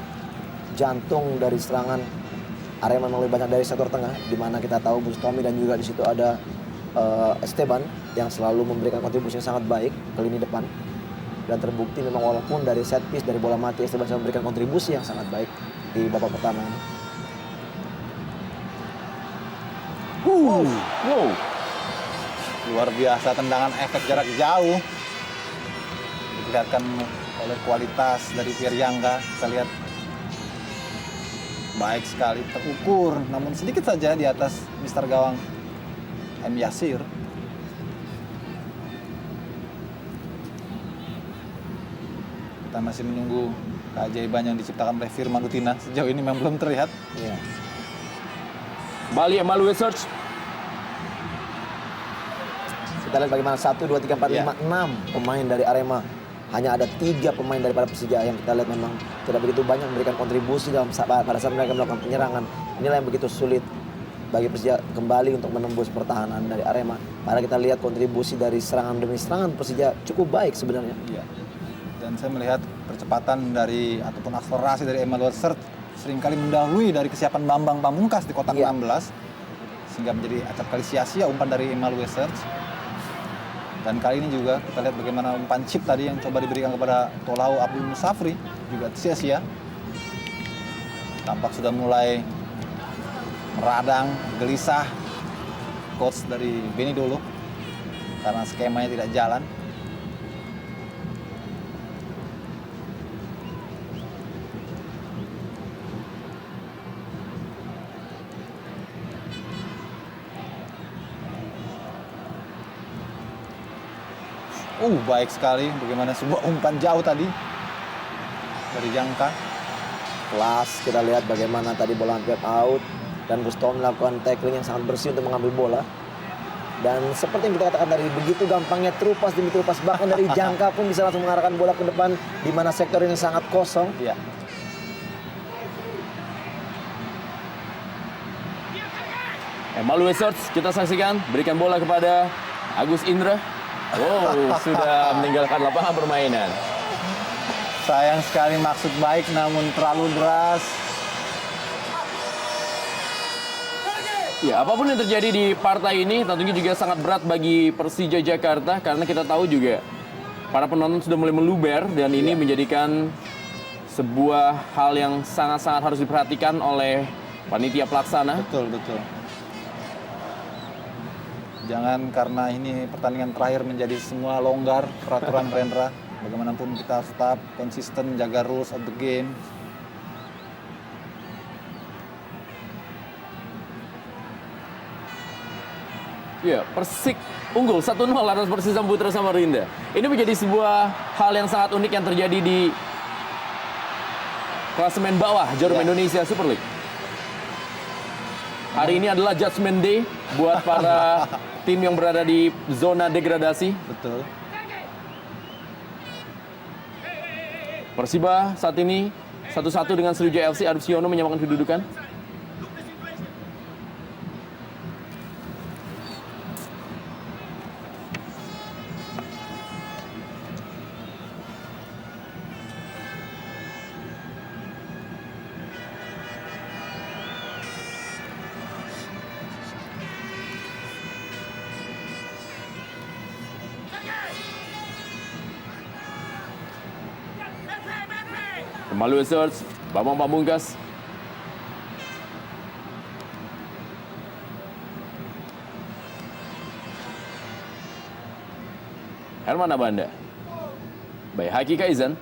jantung dari serangan Arema memang lebih banyak dari sektor tengah, di mana kita tahu Bustami dan juga di situ ada Esteban yang selalu memberikan kontribusi yang sangat baik ke lini depan. Dan terbukti memang walaupun dari set piece, dari bola mati, Esteban selalu memberikan kontribusi yang sangat baik di babak pertama ini. Wow. Luar biasa tendangan efek jarak jauh. Dilihatkan oleh kualitas dari Pierre Yangka. Kita lihat baik sekali, terukur, namun sedikit saja di atas Mister Gawang M. Yasir. Kita masih menunggu keajaiban yang diciptakan oleh Firman Utina. Sejauh ini memang belum terlihat. Ya. Bali Emanuel Search. Kita lihat bagaimana 1, 2, 3, 4, 5, 6 pemain dari Arema. Hanya ada 3 pemain daripada Persija yang kita lihat memang tidak begitu banyak memberikan kontribusi pada saat mereka melakukan penyerangan. Inilah yang begitu sulit bagi Persija kembali untuk menembus pertahanan dari Arema. Padahal kita lihat kontribusi dari serangan demi serangan Persija cukup baik sebenarnya. Iya. Dan saya melihat percepatan dari ataupun akselerasi dari Emanuel Search seringkali mendahului dari kesiapan Bambang Pamungkas di kotak 16, sehingga menjadi acap kali sia-sia umpan dari Emanuel Search. Dan kali ini juga kita lihat bagaimana umpan chip tadi yang coba diberikan kepada Tolau Abdul Musafri juga sia-sia. Tampak sudah mulai meradang, gelisah coach dari Beni Dolo karena skemanya tidak jalan. Baik sekali bagaimana sebuah umpan jauh tadi dari Yangka. Kelas, kita lihat bagaimana tadi bola hampir out dan Bustami melakukan tackling yang sangat bersih untuk mengambil bola. Dan seperti yang kita katakan tadi, begitu gampangnya terupas demi terupas, bahkan dari Jangka pun bisa langsung mengarahkan bola ke depan di mana sektor ini sangat kosong. Iya. Emanuel Search kita saksikan berikan bola kepada Agus Indra. Sudah meninggalkan lapangan permainan. Sayang sekali maksud baik namun terlalu deras. Ya, apapun yang terjadi di partai ini tentunya juga sangat berat bagi Persija Jakarta karena kita tahu juga para penonton sudah mulai meluber dan ini menjadikan sebuah hal yang sangat-sangat harus diperhatikan oleh panitia pelaksana. Betul. Jangan karena ini pertandingan terakhir menjadi semua longgar peraturan Rendra. Bagaimanapun kita harus tetap konsisten jaga rules of the game. Ya, Persik unggul 1-0 atas Persisam Putra Samarinda. Ini menjadi sebuah hal yang sangat unik yang terjadi di klasemen bawah Jarum Indonesia Super League. Hari ini adalah Judgment Day buat para tim yang berada di zona degradasi. Betul. Persiba saat ini 1-1 dengan Sriwijaya FC. Arif Siono menyamakan kedudukan. Emanuel Search, Bambang Pamungkas. Herman Abanda. by Haki Kaizan.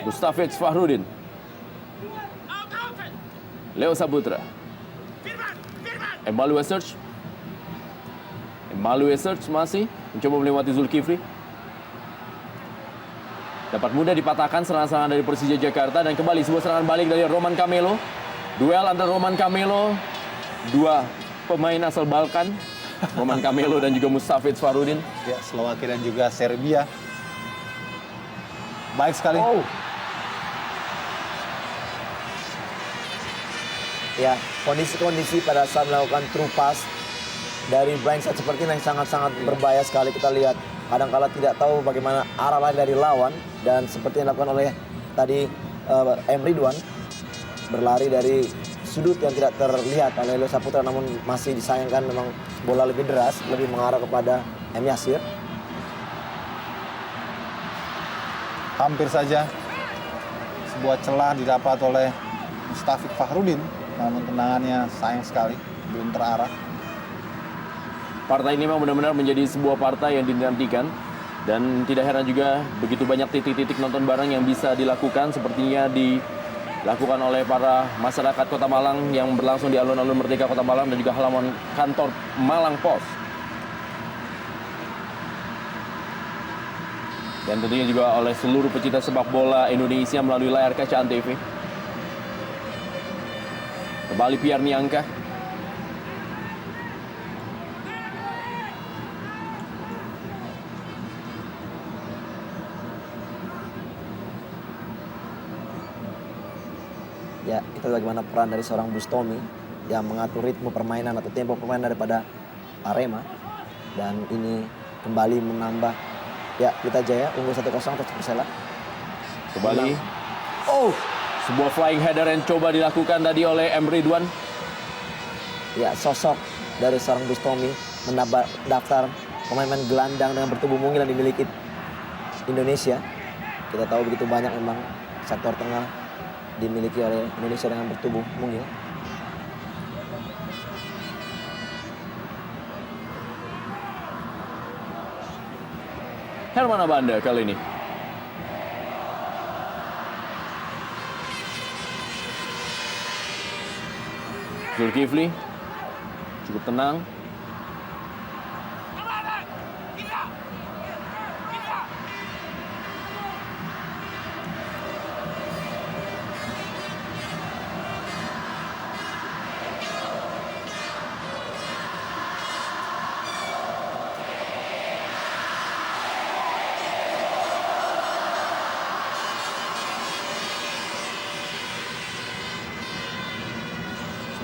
Mustafiz Fahrudin. Leo Saputra. Emmanuel Search. Emmanuel Search masih mencoba melewati Zulkifli. Dapat mudah dipatahkan serangan-serangan dari Persija Jakarta dan kembali sebuah serangan balik dari Roman Camelo. Duel antara Roman Camelo, dua pemain asal Balkan, Roman Camelo dan juga Mustafiz Fahrudin. Ya, Slovakia dan juga Serbia. Baik sekali. Oh. Ya, kondisi-kondisi pada saat melakukan true pass dari blindside seperti ini yang sangat-sangat berbahaya sekali. Kita lihat kadang-kala tidak tahu bagaimana arah lari dari lawan, dan seperti yang dilakukan oleh tadi M. Ridwan, berlari dari sudut yang tidak terlihat oleh Leo Saputra, namun masih disayangkan memang bola lebih deras, lebih mengarah kepada M. Yasir. Hampir saja sebuah celah didapat oleh Mustafiz Fahrudin, namun tendangannya sayang sekali belum terarah. Partai ini memang benar-benar menjadi sebuah partai yang dinantikan, dan tidak heran juga begitu banyak titik-titik nonton bareng yang bisa dilakukan, sepertinya dilakukan oleh para masyarakat Kota Malang yang berlangsung di alun-alun Merdeka Kota Malang dan juga halaman kantor Malang Pos. Dan tentunya juga oleh seluruh pecinta sepak bola Indonesia melalui layar kaca Antv. Kembali Pierre Niangka. Ya, kita lihat bagaimana peran dari seorang Bustomi yang mengatur ritme permainan atau tempo permainan daripada Arema. Dan ini kembali menambah, ya, Pelita Jaya unggul 1-0 atas Persela. Kembali. Oh, sebuah flying header yang coba dilakukan tadi oleh M. Ridwan. Ya, sosok dari seorang Bustomi menambah daftar pemain-pemain gelandang dengan bertubuh mungil yang dimiliki Indonesia. Kita tahu begitu banyak memang sektor tengah dimiliki oleh Indonesia dengan bertubuh mungil. Herman Abanda kali ini. Zulkifli cukup tenang.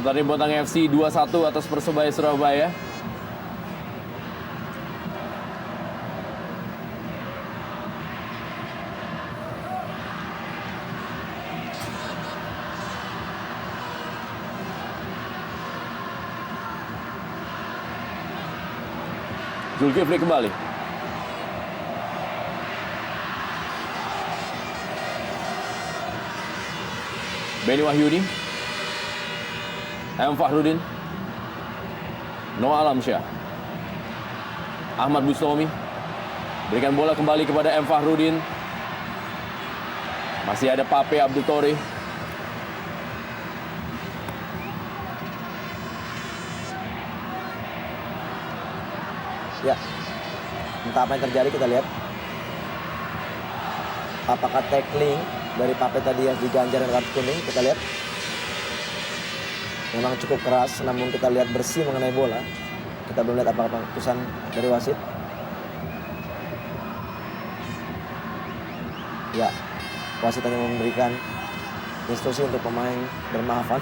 Sementara Botang FC 2-1 atas Persebaya Surabaya. Zulkifli kembali. Benny Wahyudi. M. Fahrudin. Noah Alamsyah. Ahmad Bustomi. Berikan bola kembali kepada M. Fahrudin. Masih ada Pape Abdul Tori. Ya, entah apa yang terjadi, kita lihat. Apakah tackling dari Pape tadi yang diganjar dengan kartu kuning? Kita lihat. Memang cukup keras, namun kita lihat bersih mengenai bola. Kita belum lihat apakah keputusan dari wasit. Ya, wasit hanya memberikan instruksi untuk pemain bermaafan.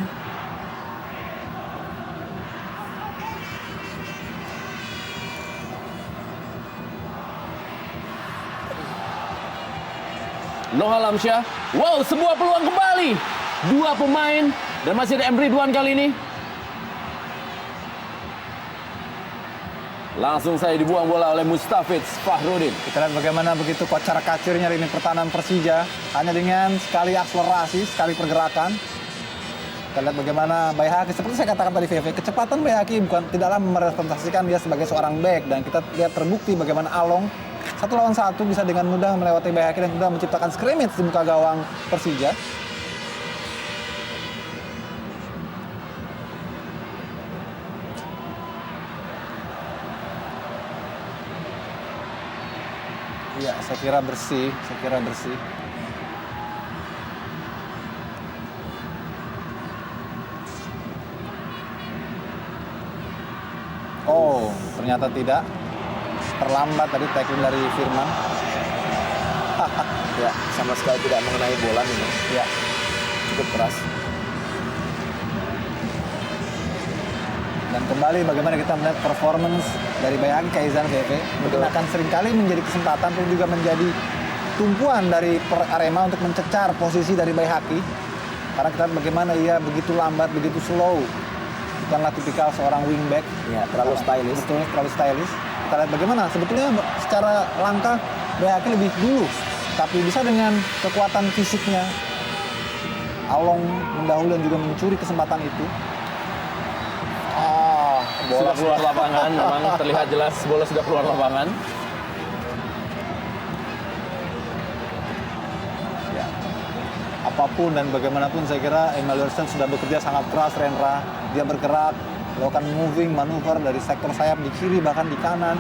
Noah Alamsyah. Wow, sebuah peluang kembali. Dua pemain. Dan masih ada M. Ridwan kali ini. Langsung saya dibuang bola oleh Mustafiz Fahrudin. Kita lihat bagaimana begitu kocar kacirnya ini pertahanan Persija. Hanya dengan sekali akselerasi, sekali pergerakan. Kita lihat bagaimana Bayhaki, seperti saya katakan tadi VV, kecepatan Bayhaki bukan tidaklah merepresentasikan dia sebagai seorang back, dan kita lihat terbukti bagaimana Along 1 lawan 1 bisa dengan mudah melewati Bayhaki dan mudah menciptakan scrimmage di muka gawang Persija. Iya, saya kira bersih. Oh, ternyata tidak. Terlambat tadi tackling dari Firman. Ya, sama sekali tidak mengenai bola ini. Ya, Cukup keras. dan kembali bagaimana kita melihat performance dari Bayhaki Kaizan VV. Mungkin akan seringkali menjadi kesempatan tapi juga menjadi tumpuan dari Arema untuk mencecar posisi dari Bayhaki. Karena kita lihat bagaimana ia begitu lambat, begitu slow. Bukanlah tipikal seorang wingback. Ya, terlalu stylish. Betul, terlalu stylish. Kita lihat bagaimana sebetulnya secara langkah Bayhaki lebih dulu, tapi bisa dengan kekuatan fisiknya Along mendahului dan juga mencuri kesempatan itu. Bola keluar lapangan, memang terlihat jelas bola sudah keluar lapangan. Ya. Apapun dan bagaimanapun saya kira Emil Wilson sudah bekerja sangat keras, Rendra. Dia bergerak, melakukan moving, manuver dari sektor sayap di kiri bahkan di kanan.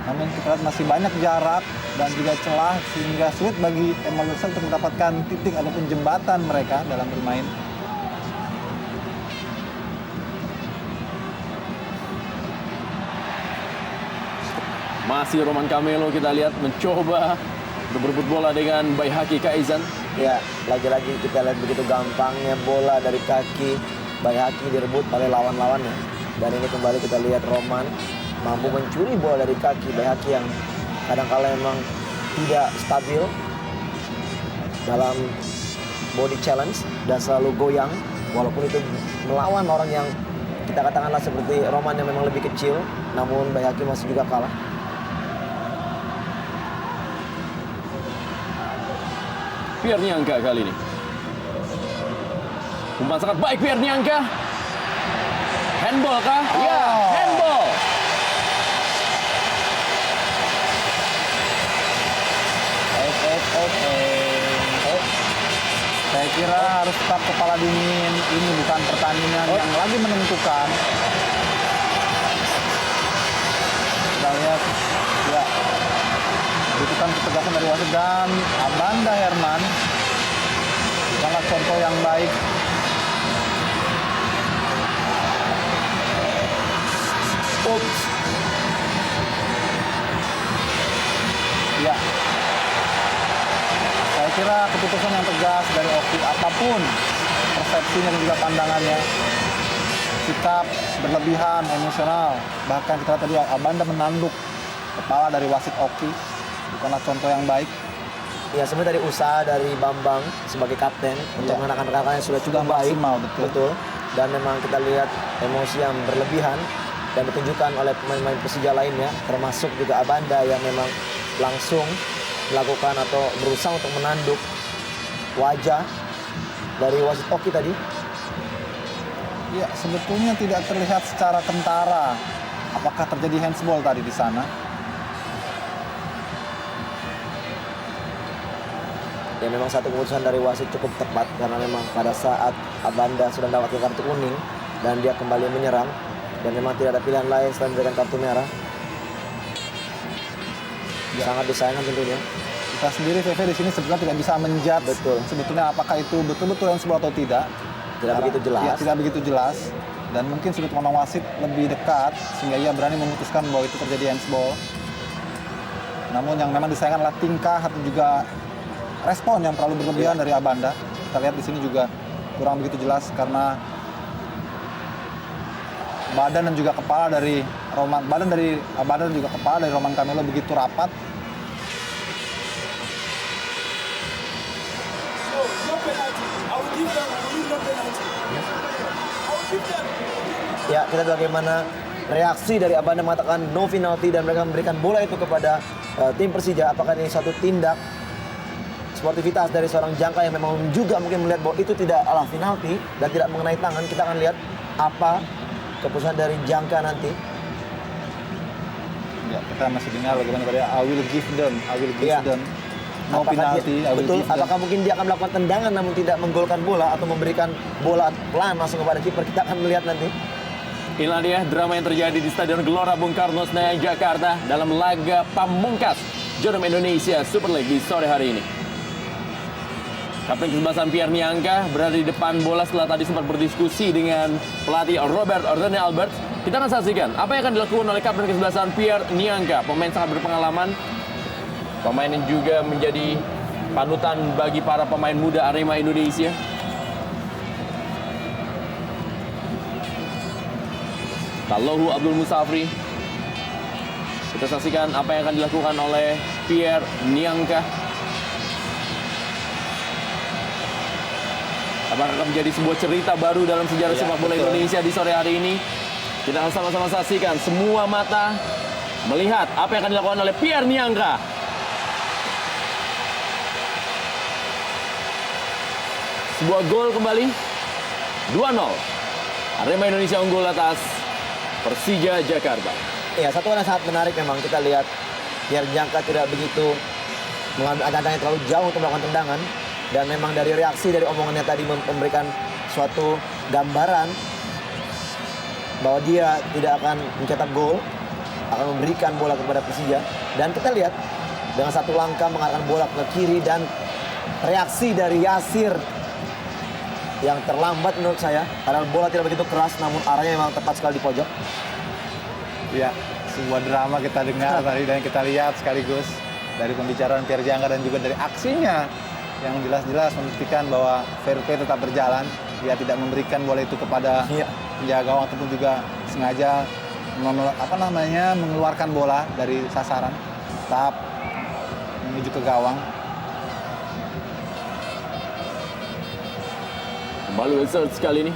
Namun kita lihat masih banyak jarak dan juga celah sehingga sulit bagi Emil Wilson untuk mendapatkan titik ataupun jembatan mereka dalam bermain. Masih Roman Camelo kita lihat mencoba untuk berebut bola dengan Bayhaki Kaizan. Ya, lagi-lagi kita lihat begitu gampangnya bola dari kaki Bayhaki direbut oleh lawan-lawannya. Dan ini kembali kita lihat Roman mampu mencuri bola dari kaki Bayhaki yang kadang-kala memang tidak stabil dalam body challenge dan selalu goyang. Walaupun itu melawan orang yang kita katakanlah seperti Roman yang memang lebih kecil, namun Bayhaki masih juga kalah. Pierre Niangka kali ini. Umpan sangat baik Pierre Niangka. Handball kah? Iya, handball. Saya kira harus tetap kepala dingin. Ini bukan pertandingan yang lagi menentukan. Kita lihat, ya, butuhkan ketegasan dari wasit dan Abanda Herman. Sangat contoh yang baik. Oops. Ya. Saya kira keputusan yang tegas dari Oki, apapun persepsinya dan juga pandangannya, sikap berlebihan, emosional, bahkan kita lihat tadi Abanda menanduk kepala dari wasit Oki, bukanlah contoh yang baik. Ya, sebenarnya dari usaha dari Bambang sebagai kapten untuk menekan rekan-rekan yang sudah baik, maksimal, betul. Dan memang kita lihat emosi yang berlebihan dan ditunjukkan oleh pemain-pemain Persija lainnya, termasuk juga Abanda yang memang langsung melakukan atau berusaha untuk menanduk wajah dari wasit Oki tadi. Ya, sebetulnya tidak terlihat secara kentara apakah terjadi handsball tadi di sana. Ya, memang satu keputusan dari wasit cukup tepat karena memang pada saat Abanda sudah mendapatkan kartu kuning dan dia kembali menyerang dan memang tidak ada pilihan lain selain memberikan kartu merah. Sangat disayangkan tentunya. Kita sendiri VV di sini sebenarnya tidak bisa menjudge sebetulnya apakah itu betul-betul handsball atau tidak. Tidak begitu jelas. Ya, tidak begitu jelas. Dan mungkin sudut pandang wasit lebih dekat sehingga ia berani memutuskan bahwa itu terjadi handsball. Namun yang memang disayangkan adalah tingkah atau juga respon yang terlalu berlebihan dari Abanda. Kita lihat di sini juga kurang begitu jelas karena badan dan juga kepala dari Abanda dan juga kepala dari Roman Camelo begitu rapat. Ya, kita lihat bagaimana reaksi dari Abanda mengatakan no penalty dan mereka memberikan bola itu kepada tim Persija. Apakah ini satu tindak sportivitas dari seorang Jangka yang memang juga mungkin melihat bahwa itu tidak adalah penalti dan tidak mengenai tangan. Kita akan lihat apa keputusan dari Jangka nanti. Ya, kita masih dengar bagaimana tadi I will give them. Iya. No Apakah penalti, dia, I will betul, give them. apakah mungkin dia akan melakukan tendangan namun tidak menggolkan bola atau memberikan bola pelan langsung kepada kiper? Kita akan melihat nanti. Inilah dia drama yang terjadi di Stadion Gelora Bung Karno Senayan Jakarta dalam laga pamungkas Jarum Indonesia Super League di sore hari ini. Kapten kesebelasan Pierre Niangka berada di depan bola setelah tadi sempat berdiskusi dengan pelatih Robert Ordone Albert. Kita akan saksikan apa yang akan dilakukan oleh kapten kesebelasan Pierre Niangka, pemain sangat berpengalaman, pemain yang juga menjadi panutan bagi para pemain muda Arema Indonesia. Talohu Abdul Musafri. Kita saksikan apa yang akan dilakukan oleh Pierre Niangka. Apakah akan menjadi sebuah cerita baru dalam sejarah Ya, sepak bola betul. Indonesia di sore hari ini? Kita akan sama-sama saksikan, semua mata melihat apa yang akan dilakukan oleh Pierre Niangka. Sebuah gol kembali, 2-0. Arema Indonesia unggul atas Persija Jakarta. Ya, satu hal yang sangat menarik memang kita lihat Pierre Jangka tidak begitu mengambil angka-angka yang terlalu jauh untuk melakukan tendangan, dan memang dari reaksi dari omongannya tadi memberikan suatu gambaran bahwa dia tidak akan mencetak gol, akan memberikan bola kepada Persija. Dan kita lihat dengan satu langkah mengarahkan bola ke kiri dan reaksi dari Yasir yang terlambat menurut saya karena bola tidak begitu keras namun arahnya memang tepat sekali di pojok. Ya, sebuah drama kita dengar tadi dan kita lihat sekaligus dari pembicaraan Pierre Jangka dan juga dari aksinya yang jelas-jelas membuktikan bahwa fair play tetap berjalan. Dia tidak memberikan bola itu kepada Iya. penjaga gawang ataupun juga sengaja mengeluarkan bola dari sasaran, tetap menuju ke gawang. Kembali Wilson sekali ini.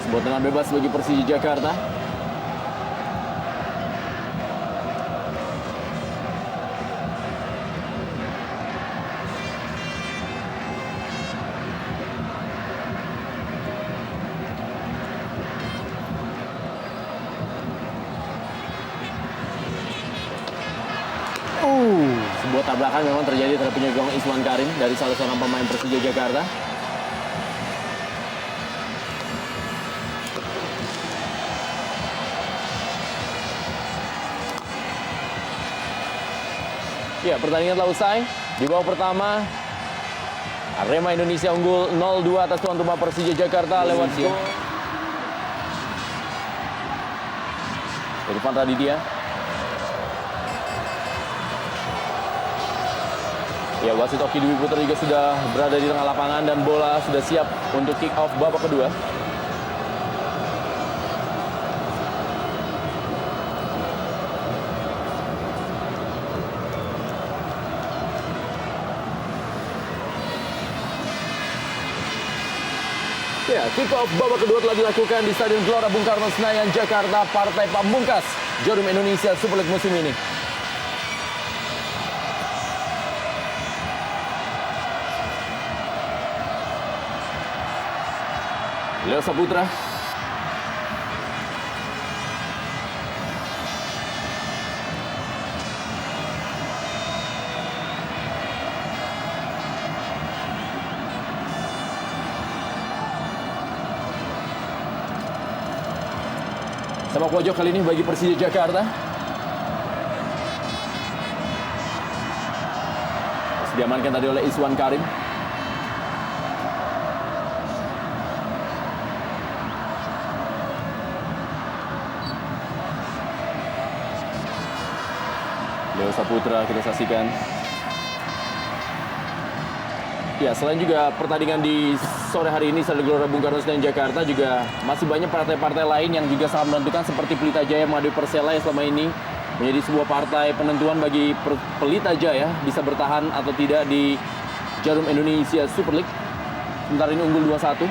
Sebuah tendangan bebas bagi Persija Jakarta. Sebuah tabrakan memang terjadi terhadap penjaga gawang Iswan Karim dari salah seorang pemain Persija Jakarta. Ya, pertandingan telah usai. Di babak pertama, Arema Indonesia unggul 0-2 atas tuan rumah Persija Jakarta lewat gol Irfan Raditya. Ya, wasit Oki Dwi Putra juga sudah berada di tengah lapangan dan bola sudah siap untuk kick off babak kedua. Ya, kick off babak kedua telah dilakukan di Stadion Gelora Bung Karno Senayan Jakarta, partai pamungkas Jarum Indonesia Super League musim ini. Leo Saputra. Sepak pojok kali ini bagi Persija Jakarta. Diamankan tadi oleh Iswan Karim. Leo Saputra kita saksikan. Ya, selain juga pertandingan di sore hari ini Stadion Gelora Bung Karno Senayan Jakarta, juga masih banyak partai-partai lain yang juga sangat menentukan, seperti Pelita Jaya menghadapi Persela yang selama ini menjadi sebuah partai penentuan bagi Pelita Jaya bisa bertahan atau tidak di Jarum Indonesia Super League. Sementara ini unggul 2-1.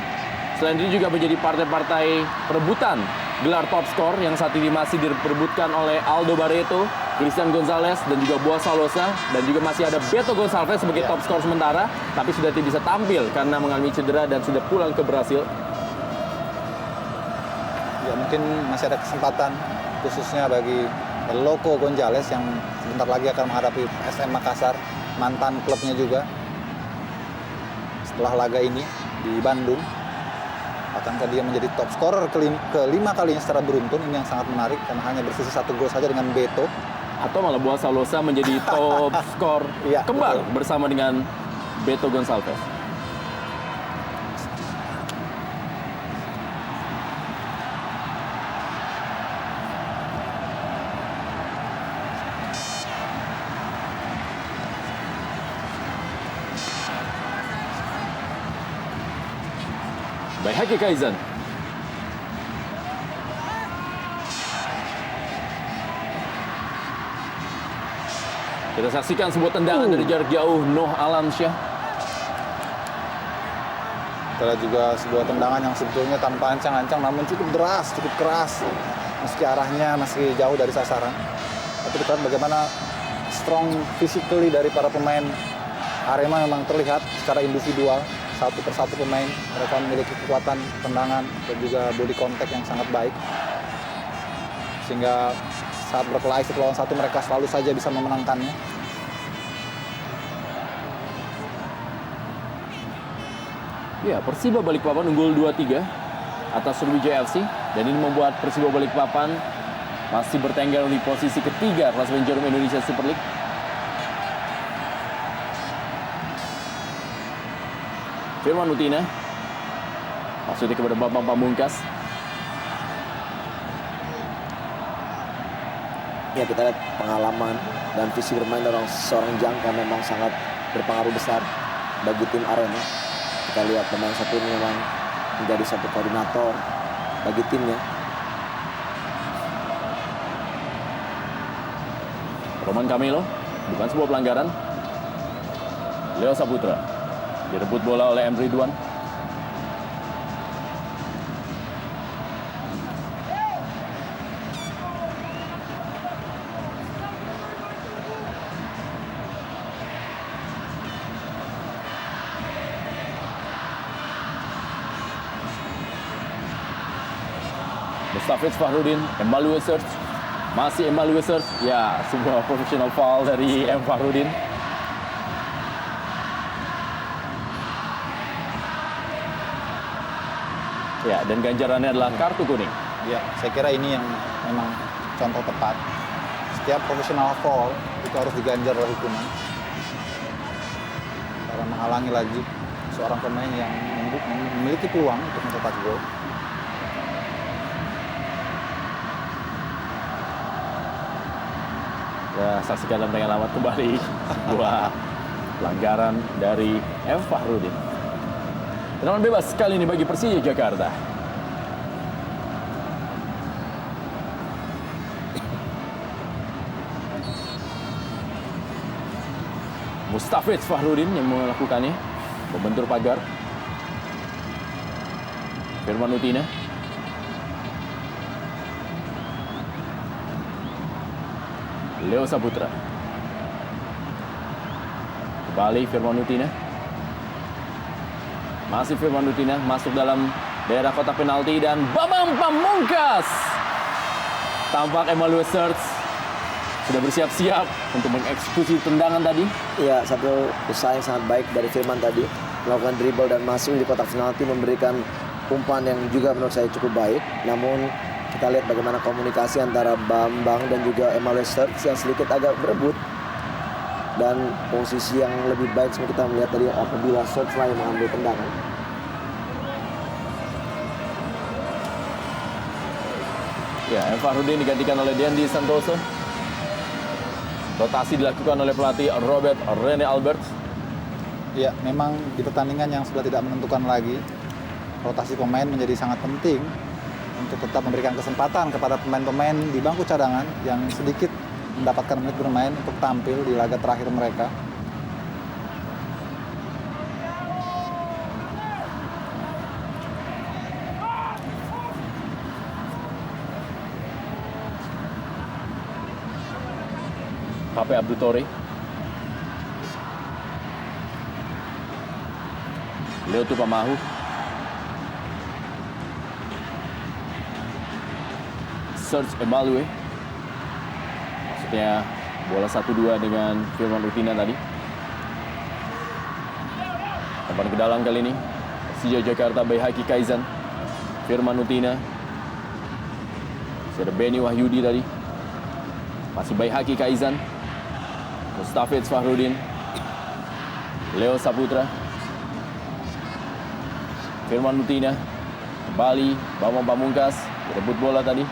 Selain itu juga menjadi partai-partai perebutan gelar top skor yang saat ini masih diperebutkan oleh Aldo Barreto, Christian Gonzalez, dan juga Boa Salosa. Dan juga masih ada Beto Gonçalves sebagai top skor sementara, tapi sudah tidak bisa tampil karena mengalami cedera dan sudah pulang ke Brasil. Ya, mungkin masih ada kesempatan khususnya bagi Loco Gonzalez yang sebentar lagi akan menghadapi SM Makassar, mantan klubnya juga. Setelah laga ini di Bandung, akankah dia menjadi top scorer kelima kalinya secara beruntun? Ini yang sangat menarik karena hanya bersisa 1 gol saja dengan Beto. Atau malah Boa Salosa menjadi top skor Iya, kembar betul. bersama dengan Beto Gonçalves. Baik, Haki Kaizan. Kita saksikan sebuah tendangan dari jarak jauh Noh Alamsyah. Kita lihat juga sebuah tendangan yang sebetulnya tanpa ancang-ancang namun cukup deras, cukup keras. Meski arahnya masih jauh dari sasaran. Tapi kita lihat bagaimana strong physically dari para pemain Arema memang terlihat secara individual. Satu persatu pemain mereka memiliki kekuatan tendangan dan juga body contact yang sangat baik. Sehingga saat berkelahi satu lawan satu mereka selalu saja bisa memenangkannya. Ya, Persiba Balikpapan unggul 2-3 atas Sriwijaya FC, dan ini membuat Persiba Balikpapan masih bertengger di posisi ketiga klasemen Jarum Indonesia Super League. Firman Utina maksudnya kepada Bambang Pamungkas. Ya, kita lihat pengalaman dan visi bermain dari seorang Jangka memang sangat berpengaruh besar bagi tim Arema. Kita lihat pemain satu ini memang menjadi satu koordinator bagi timnya. Roman Camilo, bukan sebuah pelanggaran. Leo Saputra direbut bola oleh M. Ridwan. Mustafiz Fahrudin, evaluator, masih evaluator. Ya, sebuah professional foul dari M. Fahrudin. Ya, dan ganjarannya adalah kartu kuning. Ya, saya kira ini yang memang contoh tepat. Setiap profesional foul itu harus diganjar oleh hukuman karena menghalangi lagi seorang pemain yang memiliki peluang untuk mencetak gol. Ya, saksikan dan pengen alamat kembali sebuah pelanggaran dari M. Fahrudin. Tendangan bebas kali ini bagi Persija Jakarta. Mustafiz Fahrudin yang melakukannya, membentur pagar. Firman Utina. Leo Saputra. Kembali Firman Utina. Masih Firman Utina masuk dalam daerah kotak penalti dan Bambang Pamungkas. Tampak Emmanuel Search sudah bersiap-siap untuk mengeksekusi tendangan tadi. Ya, satu usaha yang sangat baik dari Firman tadi, melakukan dribble dan masuk di kotak penalti, memberikan umpan yang juga menurut saya cukup baik. Namun kita lihat bagaimana komunikasi antara Bambang dan juga Emmanuel Search yang sedikit agak berebut. Dan posisi yang lebih baik seperti kita melihat tadi apabila Search lah yang mengambil tendangan. Ya, M. Fahrudin digantikan oleh Dendi Santoso. Rotasi dilakukan oleh pelatih Robert Rene Albert. Ya, memang di pertandingan yang sudah tidak menentukan lagi, rotasi pemain menjadi sangat penting untuk tetap memberikan kesempatan kepada pemain-pemain di bangku cadangan yang sedikit mendapatkan menit bermain untuk tampil di laga terakhir mereka. Pape Abdou Tore. Leo Tupamahu. Serge Ebalue. Maksudnya bola 1-2 dengan Firman Utina tadi. Umpan ke dalam kali ini. Persija Jakarta by Haki Kaizan. Firman Utina. Masih ada Benny Wahyudi tadi. Masih by Haki Kaizan. Mustafiz Fahrudin. Leo Saputra. Firman Utina. Kembali Bambang Pamungkas. Rebut bola tadi.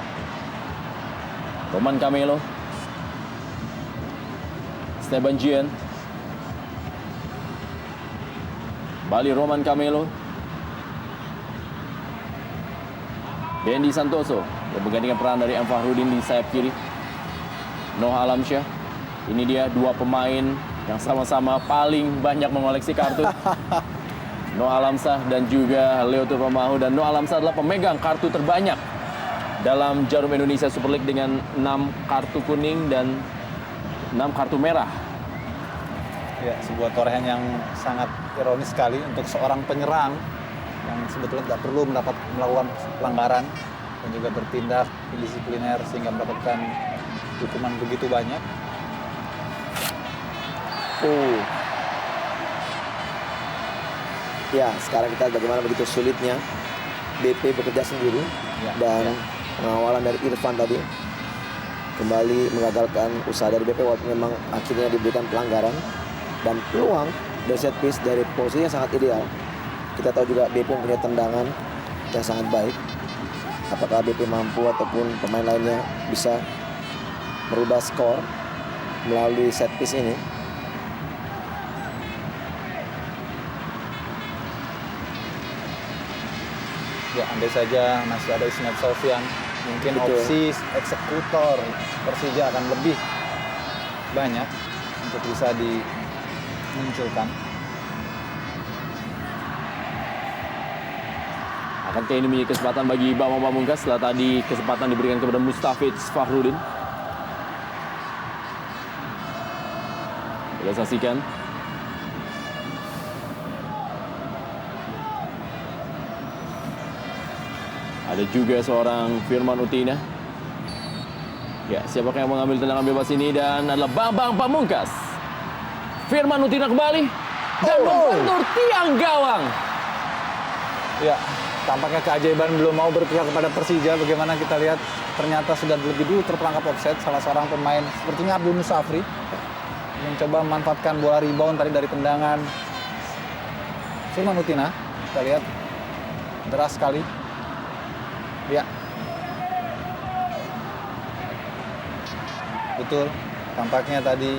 Roman Camelo. Steban Jian. Kembali Roman Camelo. Dendi Santoso yang menggantikan peran dari M. Fahrudin di sayap kiri. Noah Alamsyah. Ini dia dua pemain yang sama-sama paling banyak mengoleksi kartu. Noah Alamsyah dan juga Leo Tupamahu. Dan Noah Alamsyah adalah pemegang kartu terbanyak dalam Jarum Indonesia Super League dengan 6 kartu kuning dan 6 kartu merah. Ya, sebuah torehan yang sangat ironis sekali untuk seorang penyerang yang sebetulnya tidak perlu melakukan pelanggaran dan juga bertindak indisipliner sehingga mendapatkan hukuman begitu banyak. Ya, sekarang kita bagaimana begitu sulitnya BP bekerja sendiri dan pengawalan dari Irfan tadi kembali mengagalkan usaha dari BP walaupun memang akhirnya diberikan pelanggaran dan peluang dari set piece dari posisi yang sangat ideal. Kita tahu juga BP mempunyai tendangan yang sangat baik. Apakah BP mampu ataupun pemain lainnya bisa merubah skor melalui set piece ini? Ya, andai saja masih ada Ismet Sofyan, mungkin Betul. opsi eksekutor Persija akan lebih banyak untuk bisa dimunculkan. Akankah ini menjadi kesempatan bagi Bambang Pamungkas setelah tadi kesempatan diberikan kepada Mustafiz Fahrudin. Kita saksikan. Ada juga seorang Firman Utina. Ya, siapakah yang mengambil tendangan bebas ini dan adalah Bambang Pamungkas. Firman Utina kembali dan membentur tiang gawang. Ya, tampaknya keajaiban belum mau berpihak kepada Persija. Bagaimana kita lihat ternyata sudah lebih dulu terperangkap offside salah seorang pemain sepertinya Abdul Musafri mencoba memanfaatkan bola rebound tadi dari tendangan Firman Utina. Kita lihat deras sekali. Ya, betul. Tampaknya tadi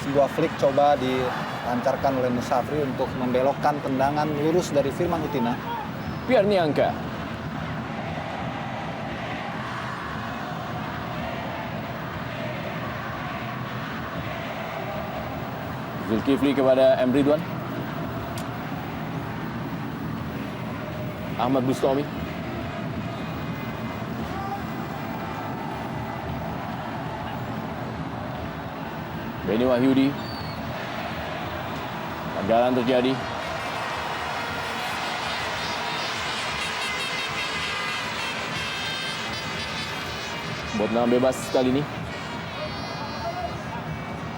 sebuah flick coba dilancarkan oleh Musafri untuk membelokkan tendangan lurus dari Firman Utina. Pierre Niangka. Zulkifli kepada M. Ridwan. Ahmad Bustomi. Benny Wahyudi. Pelanggaran terjadi. Buat tendangan bebas kali ini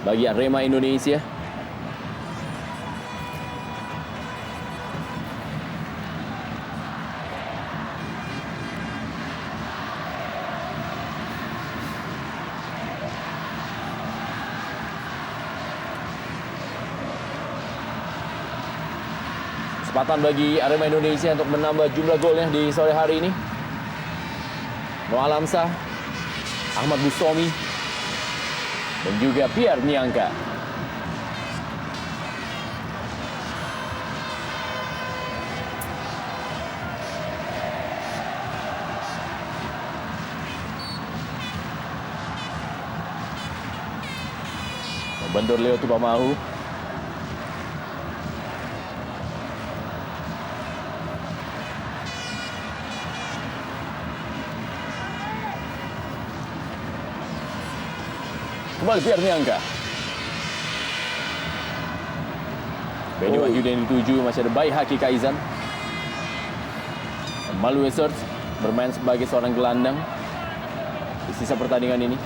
bagi Arema Indonesia. Kesempatan bagi Arema Indonesia untuk menambah jumlah golnya di sore hari ini. Noah Alamsyah, Ahmad Bustomi, dan juga Pierre Niangka. Bentur Leo Tupamahu. Kembali Pierre Niangka. Benny Wahyudi yang dituju, masih ada Bai Haki Kaizan. Malu Wizards bermain sebagai seorang gelandang di sisa pertandingan ini.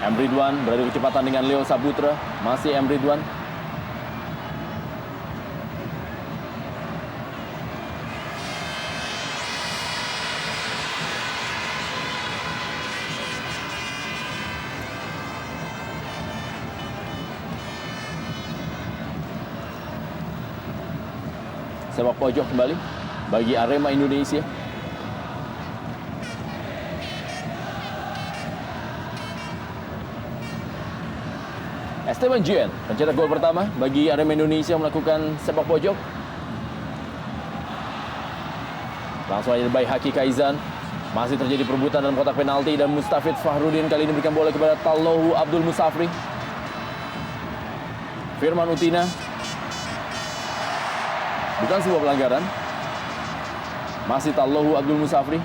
M. Ridwan beradu kecepatan dengan Leo Saputra. Masih M. Ridwan. Sepak pojok kembali bagi Arema Indonesia. Esteban Jean pencetak gol pertama bagi Arema Indonesia melakukan sepak pojok. Langsung aja Bai Haki Kaizan. Masih terjadi perebutan dalam kotak penalti dan Mustafid Fahrudin kali ini berikan bola kepada Tallohu Abdul Musafri. Firman Utina. Bukan sebuah pelanggaran. Masih Tallohu Abdul Musafri.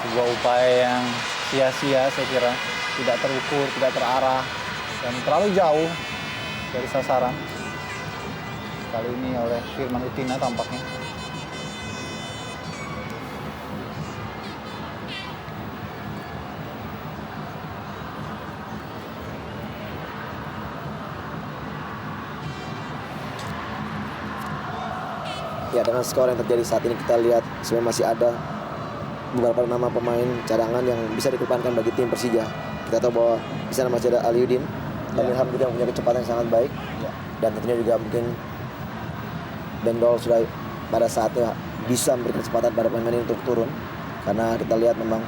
Sebuah upaya yang sia-sia saya kira. Tidak terukur, tidak terarah. Dan terlalu jauh dari sasaran. Kali ini oleh Firman Utina tampaknya. Ya, dengan skor yang terjadi saat ini kita lihat sebenarnya masih ada beberapa nama pemain cadangan yang bisa dikorbankan bagi tim Persija. Kita tahu bahwa di sana masih ada Aliuddin dan Ilham juga yang punya kecepatan yang sangat baik. Ya. Dan tentunya juga mungkin Bendol sudah pada saatnya bisa memberikan kesempatan pada pemain ini untuk turun, karena kita lihat memang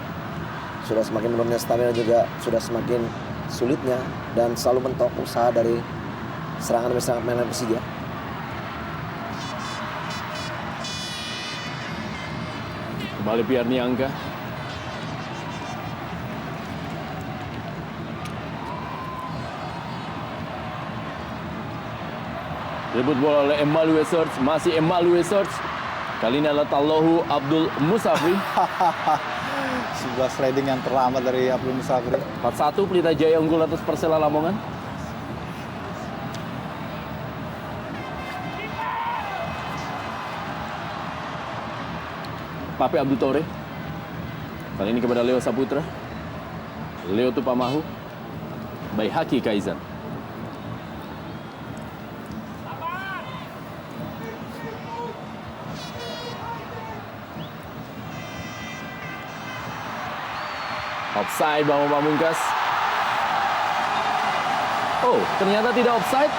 sudah semakin menurunnya stamina, juga sudah semakin sulitnya dan selalu mentok usaha dari serangan demi serangan pemain Persija. Kembali Pierre Niangka. Rebut bola oleh Emmanuel Search. Masih Emmanuel Search. Kali ini adalah Tallohu Abdul Musafri. Sebuah sliding yang terlambat dari Abdul Musafri. 4-1 Pelita Jaya unggul atas Persela Lamongan. Pape Abdul Tore. Kali ini kepada Leo Saputra. Leo Tupamahu. Bai Haki Kaizan. Offside Bambang Pamungkas. Oh, ternyata tidak offside.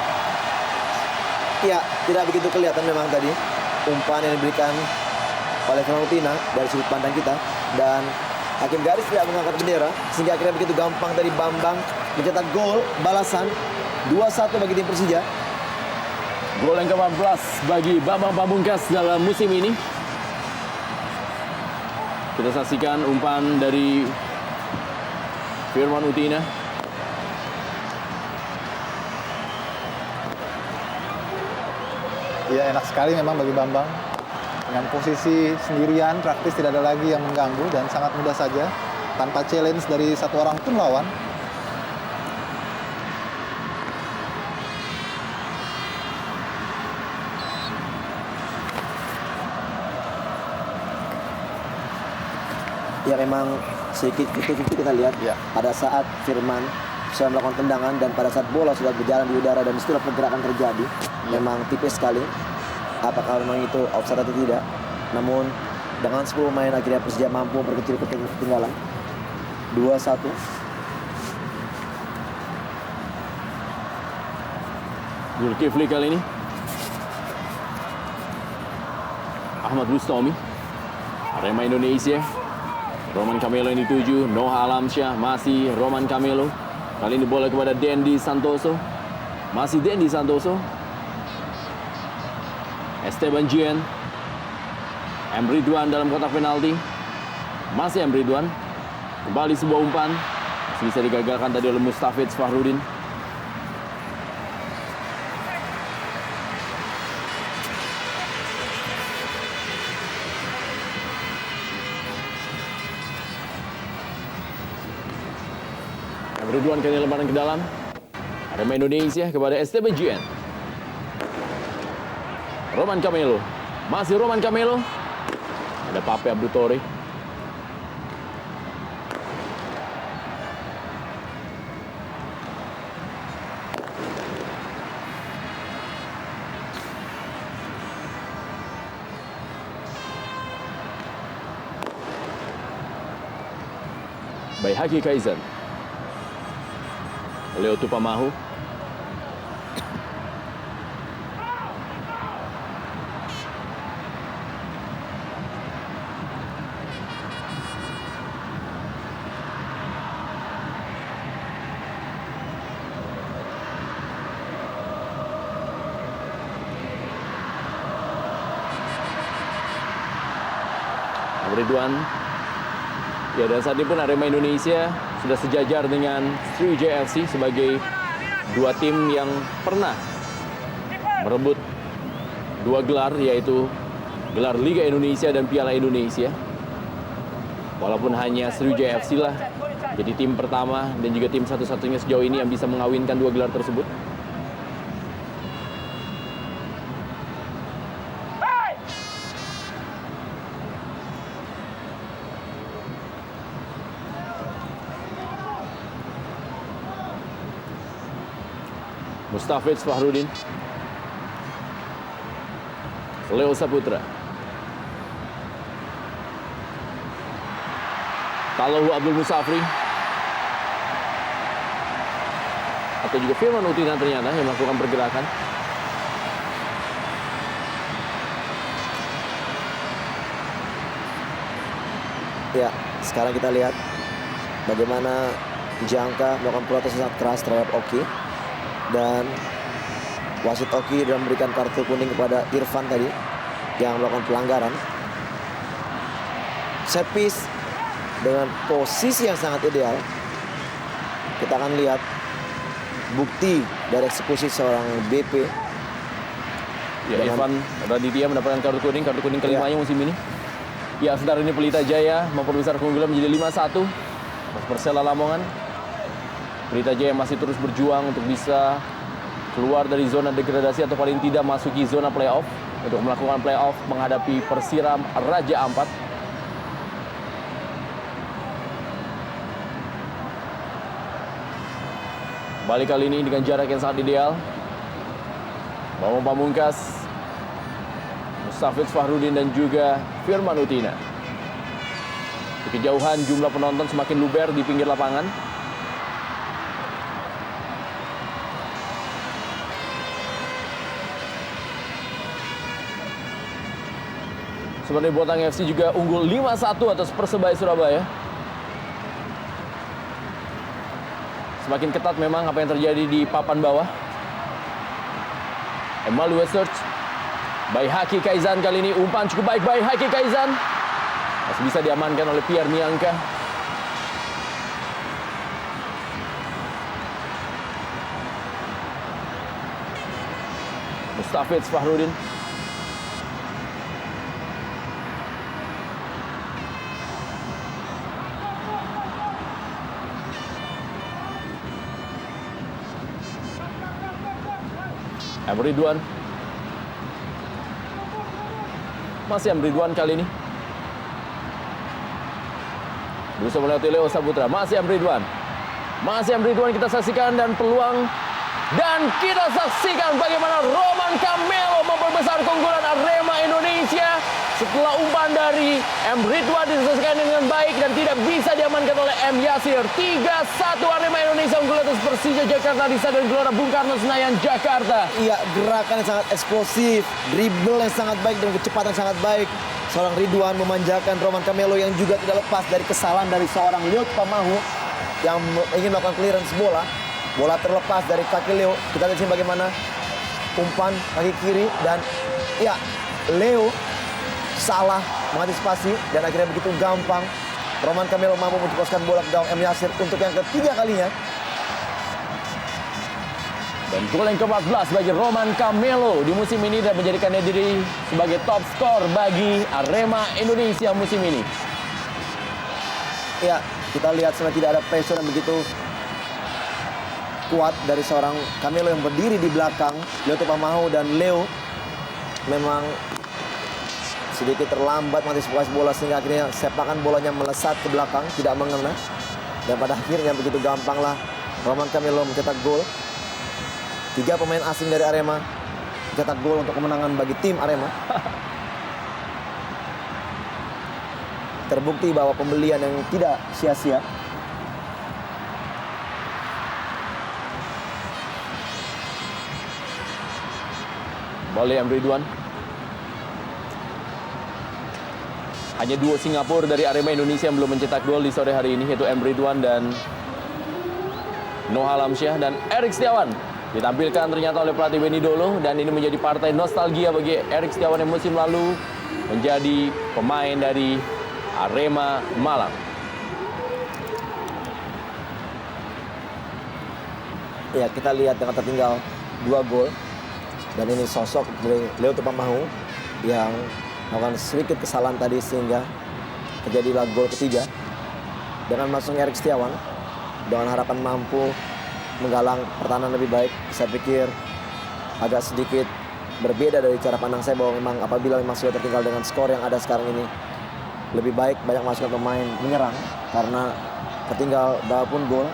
Ya, tidak begitu kelihatan memang tadi umpan yang diberikan oleh Firman Utina dari sudut pandang kita, dan hakim garis tidak mengangkat bendera sehingga akhirnya begitu gampang dari Bambang mencetak gol balasan 2-1 bagi tim Persija. Gol yang ke-14 bagi Bambang Pamungkas dalam musim ini. Kita saksikan umpan dari Firman Utina. Ya, enak sekali memang bagi Bambang. Dengan posisi sendirian, praktis tidak ada lagi yang mengganggu dan sangat mudah saja. Tanpa challenge dari satu orang pun lawan. Ya, memang sedikit kita lihat Ya. pada saat Firman sudah melakukan tendangan dan pada saat bola sudah berjalan di udara dan disitulah pergerakan terjadi. Memang tipis sekali apakah memang itu offside atau tidak. Namun dengan 10 pemain akhirnya Persija mampu berkecil ketinggalan 2-1. Zulkifli kali ini. Ahmad Bustami. Arema Indonesia. Roman Camelo yang dituju. Noah Alamsyah. Masih Roman Camelo. Kali ini bola kepada Dendi Santoso. Masih Dendi Santoso. Esteban Jean. M. Ridwan dalam kotak penalti. Masih M. Ridwan. Kembali sebuah umpan. Masih bisa digagalkan tadi oleh Mustafiz Fahrudin. M. Ridwan kali lemparan ke dalam. Arema Indonesia kepada STB GN. Roman Camelo. Masih Roman Camelo. Ada Pape Abdutore. Baihaki Kaizan. Leo Tupamahu. Ridwan. Ya, dan saat ini pun Arema Indonesia sudah sejajar dengan Sriwijaya FC sebagai dua tim yang pernah merebut dua gelar, yaitu gelar Liga Indonesia dan Piala Indonesia. Walaupun hanya Sriwijaya FC lah jadi tim pertama dan juga tim satu-satunya sejauh ini yang bisa mengawinkan dua gelar tersebut. Mustafiz Fahrudin. Leo Saputra. Talahu Abdul Musafri. Atau juga Firman Utina ternyata yang melakukan pergerakan. Ya, sekarang kita lihat bagaimana Jangka melakukan protes sangat keras terhadap Oki. Dan wasit Oki sudah memberikan kartu kuning kepada Irfan tadi yang melakukan pelanggaran. Set piece dengan posisi yang sangat ideal. Kita akan lihat bukti dari eksekusi seorang BP. Ya, Irfan Raditya mendapatkan kartu kuning kelimanya musim ini. Ya, sebentar ini Pelita Jaya memperbesar keunggulan menjadi 5-1 atas Persela Lamongan. Pelita Jaya masih terus berjuang untuk bisa keluar dari zona degradasi atau paling tidak masuki zona playoff untuk melakukan playoff menghadapi Persiram Raja Ampat. Balik kali ini dengan jarak yang sangat ideal. Bambang Pamungkas, Mustafiz Fahrudin dan juga Firman Utina. Di kejauhan jumlah penonton semakin luber di pinggir lapangan. Sebenarnya Botang FC juga unggul 5-1 atas Persebaya Surabaya. Semakin ketat memang apa yang terjadi di papan bawah. Emmanuel Search. Baihaki Kaizan kali ini umpan cukup baik Baihaki Kaizan. Masih bisa diamankan oleh Pierre Miangka. Mustafiz Fahrudin. M. Ridwan. Masih M. Ridwan kali ini. Berusaha melewati Leo Saputra. Masih M. Ridwan. Masih M. Ridwan kita saksikan dan peluang. Dan kita saksikan bagaimana Roman Camelo memperbesar keunggulan Arema Indonesia. Setelah umpan dari M. Ridwan diselesaikan dengan baik dan tidak bisa diamankan oleh M. Yasir. 3-1 Arema Indonesia unggul atas Persija Jakarta di Stadion Gelora Bung Karno Senayan, Jakarta. Iya, gerakan yang sangat eksplosif, dribble yang sangat baik dan kecepatan sangat baik. Seorang Ridwan memanjakan Roman Camelo yang juga tidak lepas dari kesalahan dari seorang Leo Tupamahu yang ingin melakukan clearance bola. Bola terlepas dari kaki Leo. Kita lihat sini bagaimana umpan kaki kiri dan ya Leo salah mengantisipasi dan akhirnya begitu gampang Roman Camelo mampu menceposkan bola ke gawang M. Yasir untuk yang ketiga kalinya. Dan gol yang ke-14 bagi Roman Camelo di musim ini dan menjadikannya diri sebagai top skor bagi Arema Indonesia musim ini. Ya, kita lihat sebenarnya tidak ada pressure yang begitu kuat dari seorang Camelo yang berdiri di belakang Leo Tupamahu, dan Leo memang sedikit terlambat mengantisipasi bola sehingga akhirnya sepakan bolanya melesat ke belakang, tidak mengena. Dan pada akhirnya begitu gampanglah Roman Camelo mencetak gol. 3 pemain asing dari Arema mencetak gol untuk kemenangan bagi tim Arema. Terbukti bahwa pembelian yang tidak sia-sia. Boleh M. Ridwan. Hanya duo Singapura dari Arema Indonesia yang belum mencetak gol di sore hari ini, yaitu M. Ridwan dan Noah Alamsyah. Dan Erik Setiawan ditampilkan ternyata oleh pelatih Benny Dolo, dan ini menjadi partai nostalgia bagi Erik Setiawan yang musim lalu menjadi pemain dari Arema Malang. Ya, kita lihat dengan tertinggal 2 gol. Dan ini sosok dari Leo Tupamahu yang melakukan sedikit kesalahan tadi sehingga terjadilah gol ketiga. Dengan masuknya Erik Setiawan dengan harapan mampu menggalang pertahanan lebih baik, saya pikir agak sedikit berbeda dari cara pandang saya bahwa memang apabila memang sudah tertinggal dengan skor yang ada sekarang ini, lebih baik banyak masukkan pemain menyerang, karena tertinggal berapapun gol,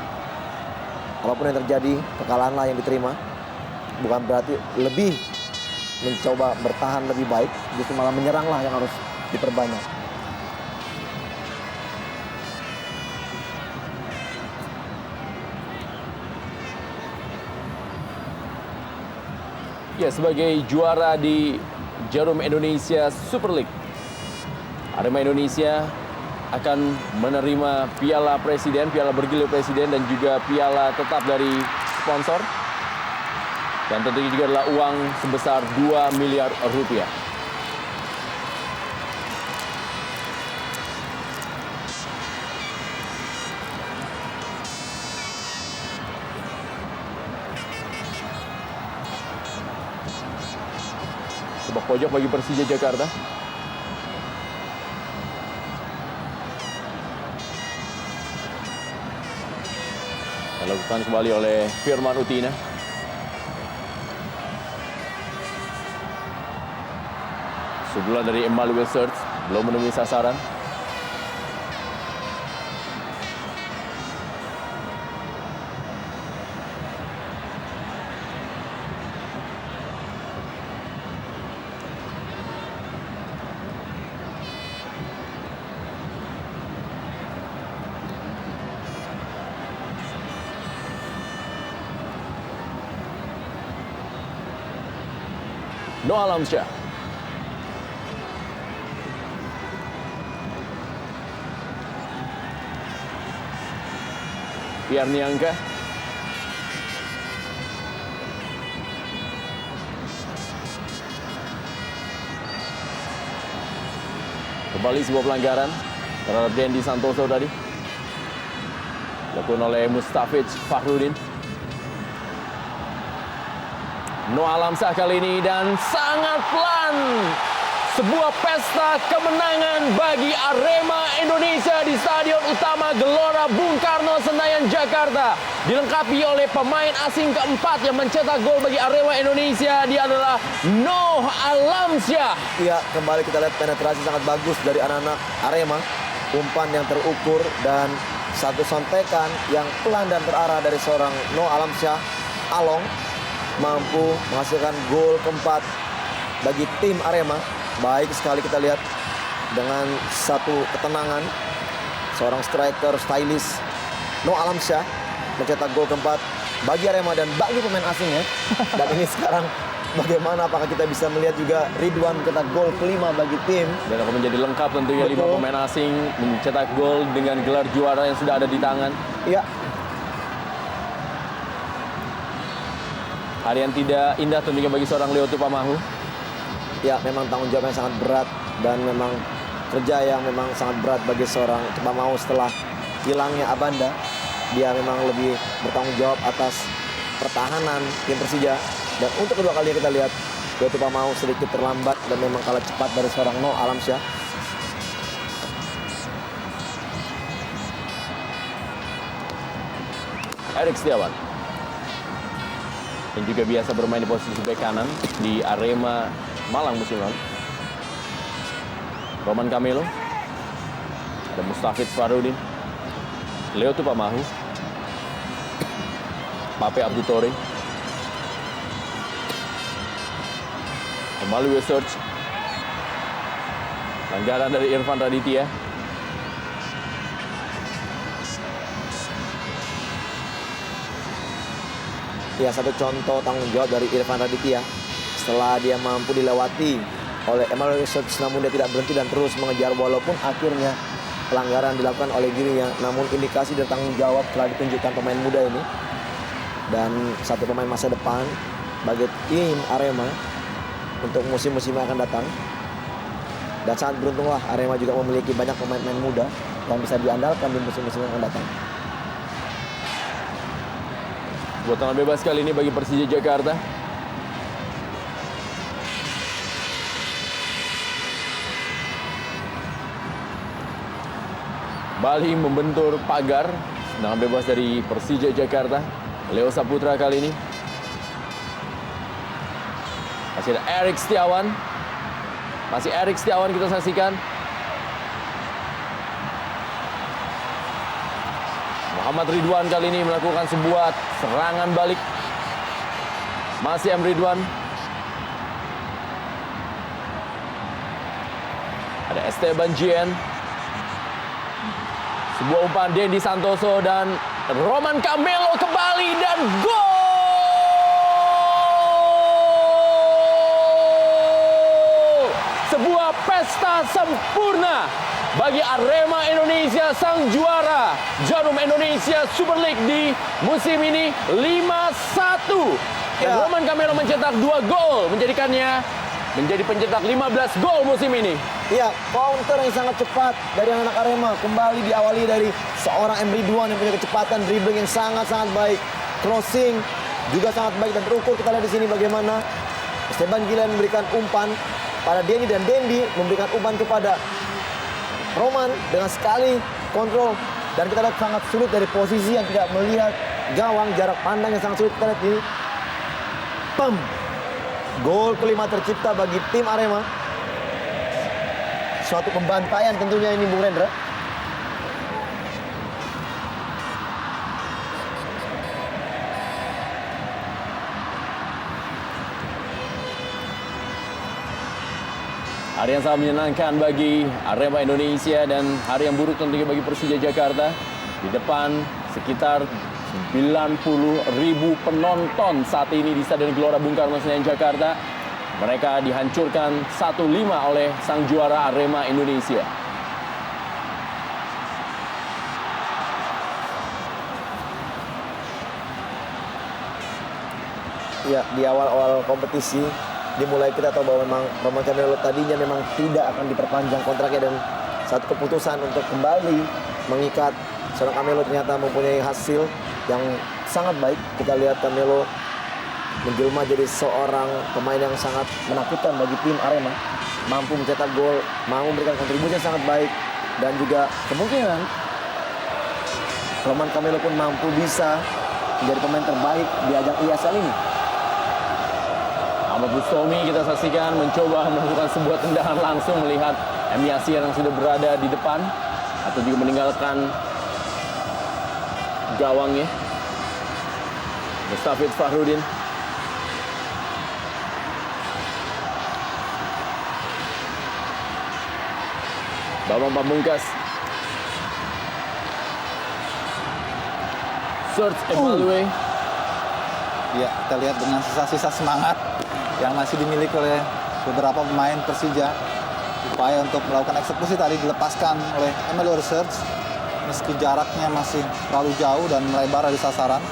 apapun yang terjadi, kekalahanlah yang diterima. Bukan berarti lebih mencoba bertahan lebih baik, justru malah menyeranglah yang harus diperbanyak. Ya, sebagai juara di Jarum Indonesia Super League, Arema Indonesia akan menerima piala presiden, piala bergilir presiden, dan juga piala tetap dari sponsor. Dan tentunya juga adalah uang sebesar 2 miliar rupiah. Sebuah pojok bagi Persija Jakarta. Dilakukan kembali oleh Firman Utina. Sebelah dari Emmanuel Search belum menemui sasaran. Noah Alamsyah. Pierre Niangka. Kembali sebuah pelanggaran terhadap Dendi Santoso tadi. Dilakukan oleh Mustafiz Fakhrudin. Noah Alamsyah kali ini, dan sangat pelan. Sebuah pesta kemenangan bagi Arema Indonesia di Stadion Utama Gelora Bung Karno, Senayan, Jakarta. Dilengkapi oleh pemain asing keempat yang mencetak gol bagi Arema Indonesia. Dia adalah Noah Alamsyah. Ya, kembali kita lihat penetrasi sangat bagus dari anak-anak Arema. Umpan yang terukur dan satu sontekan yang pelan dan terarah dari seorang Noah Alamsyah Along mampu menghasilkan gol keempat bagi tim Arema. Baik sekali kita lihat dengan satu ketenangan seorang striker stylish Noah Alamsyah mencetak gol keempat bagi Arema dan bagi pemain asingnya. Dan ini sekarang bagaimana, apakah kita bisa melihat juga Ridwan mencetak gol kelima bagi tim. Dan akan menjadi lengkap tentunya. Betul. 5 pemain asing mencetak gol dengan gelar juara yang sudah ada di tangan. Ya, Hari yang tidak indah tentunya bagi seorang Leo Tupamahu. ya memang tanggung jawab yang sangat berat dan memang kerja yang memang sangat berat bagi seorang Tupamau setelah hilangnya Abanda. Dia memang lebih bertanggung jawab atas pertahanan tim Persija. Dan untuk kedua kalinya kita lihat Tupamau sedikit terlambat dan memang kalah cepat dari seorang No Alamsyah. Erik Setiawan yang juga biasa bermain di posisi bek kanan di Arema Malang musim lalu. Roman Camelo, ada Mustafid Farudin, Leo Tupamahu, Pape Abdou Tore, kembali Search, pelanggaran dari Irfan Raditya. Ya, satu contoh tanggung jawab dari Irfan Raditya setelah dia mampu dilewati oleh Emmanuel Search, namun dia tidak berhenti dan terus mengejar walaupun akhirnya pelanggaran dilakukan oleh dirinya. Namun indikasi dan tanggung jawab telah ditunjukkan pemain muda ini dan satu pemain masa depan bagi tim Arema untuk musim-musim yang akan datang. Dan sangat beruntunglah Arema juga memiliki banyak pemain-pemain muda yang bisa diandalkan di musim-musim yang akan datang. Buat tangan bebas kali ini bagi Persija Jakarta. Bali membentur pagar. Tendangan bebas dari Persija Jakarta. Leo Saputra kali ini. Masih ada Erik Setiawan. Masih Erik Setiawan kita saksikan. Muhammad Ridwan kali ini melakukan sebuah serangan balik. Masih M. Ridwan. Ada Esteban Jien. Sebuah umpan Dendi Santoso dan Roman Camelo kembali dan gol! Sebuah pesta sempurna bagi Arema Indonesia sang juara Jarum Indonesia Super League di musim ini 5-1. Dan Ya. Roman Camelo mencetak 2 gol menjadikannya menjadi pencetak 15 gol musim ini. Iya, counter yang sangat cepat dari anak Arema kembali diawali dari seorang M. Ridwan yang punya kecepatan dribbling yang sangat-sangat baik, crossing juga sangat baik dan terukur. Kita lihat di sini bagaimana Esteban Gilan memberikan umpan pada Dendi dan Dendi memberikan umpan kepada Roman dengan sekali kontrol dan kita lihat sangat sulit dari posisi yang tidak melihat gawang, jarak pandang yang sangat sulit. Kita lihat ini, pem, gol kelima tercipta bagi tim Arema. Suatu pembantaian tentunya ini Bung Rendra. Hari yang sangat menyenangkan bagi Arema Indonesia dan hari yang buruk tentunya bagi Persija Jakarta. Di depan sekitar 90.000 penonton saat ini di Stadion Gelora Bung Karno Senayan Jakarta. Mereka dihancurkan 1-5 oleh sang juara Arema Indonesia. Ya, di awal-awal kompetisi dimulai kita tahu bahwa memang Roman Camelo tadinya memang tidak akan diperpanjang kontraknya dan satu keputusan untuk kembali mengikat seorang Camelo ternyata mempunyai hasil yang sangat baik. Kita lihat Camelo menjelma jadi seorang pemain yang sangat menakutkan bagi tim Arema, mampu mencetak gol, mampu memberikan kontribusi yang sangat baik dan juga kemungkinan Roman Camelo pun mampu bisa menjadi pemain terbaik di ajang ISL ini. Ahmad Bustomi kita saksikan mencoba melakukan sebuah tendangan langsung melihat M. Yasir yang sudah berada di depan atau juga meninggalkan gawangnya. Mustafid Farudin. Bambang Pamungkas. Search Evaluate. Ya, kita lihat dengan sisa-sisa semangat yang masih dimiliki oleh beberapa pemain Persija. Upaya untuk melakukan eksekusi tadi dilepaskan oleh Emmanuel Search. Meski jaraknya masih terlalu jauh dan melebar dari sasaran.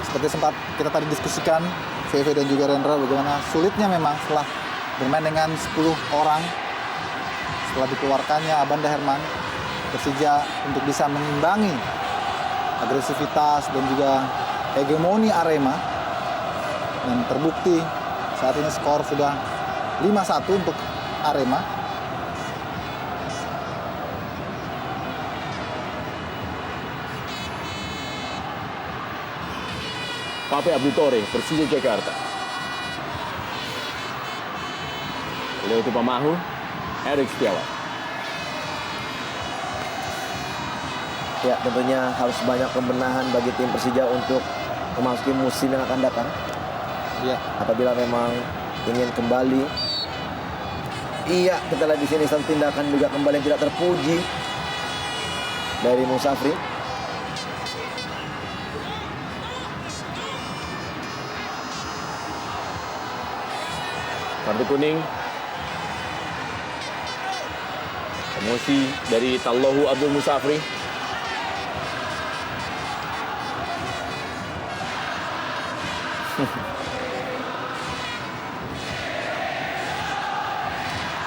Seperti sempat kita tadi diskusikan, VV dan juga Rendra, bagaimana sulitnya memang setelah bermain dengan 10 orang setelah dikeluarkannya Abanda Herman, Persija untuk bisa mengimbangi agresivitas dan juga hegemoni Arema. Dan terbukti saat ini skor sudah 5-1 untuk Arema. Pape Abdutore, Persija Jakarta. Leo Tupamahu, Erik Setiawan. Ya, tentunya harus banyak pembenahan bagi tim Persija untuk memasuki musim yang akan datang. Ya, Apabila memang ingin kembali, iya, kita lihat di sini satu tindakan juga kembali yang tidak terpuji dari Musafri. Kartu kuning. Emosi dari Tallohu Abdul Musafri.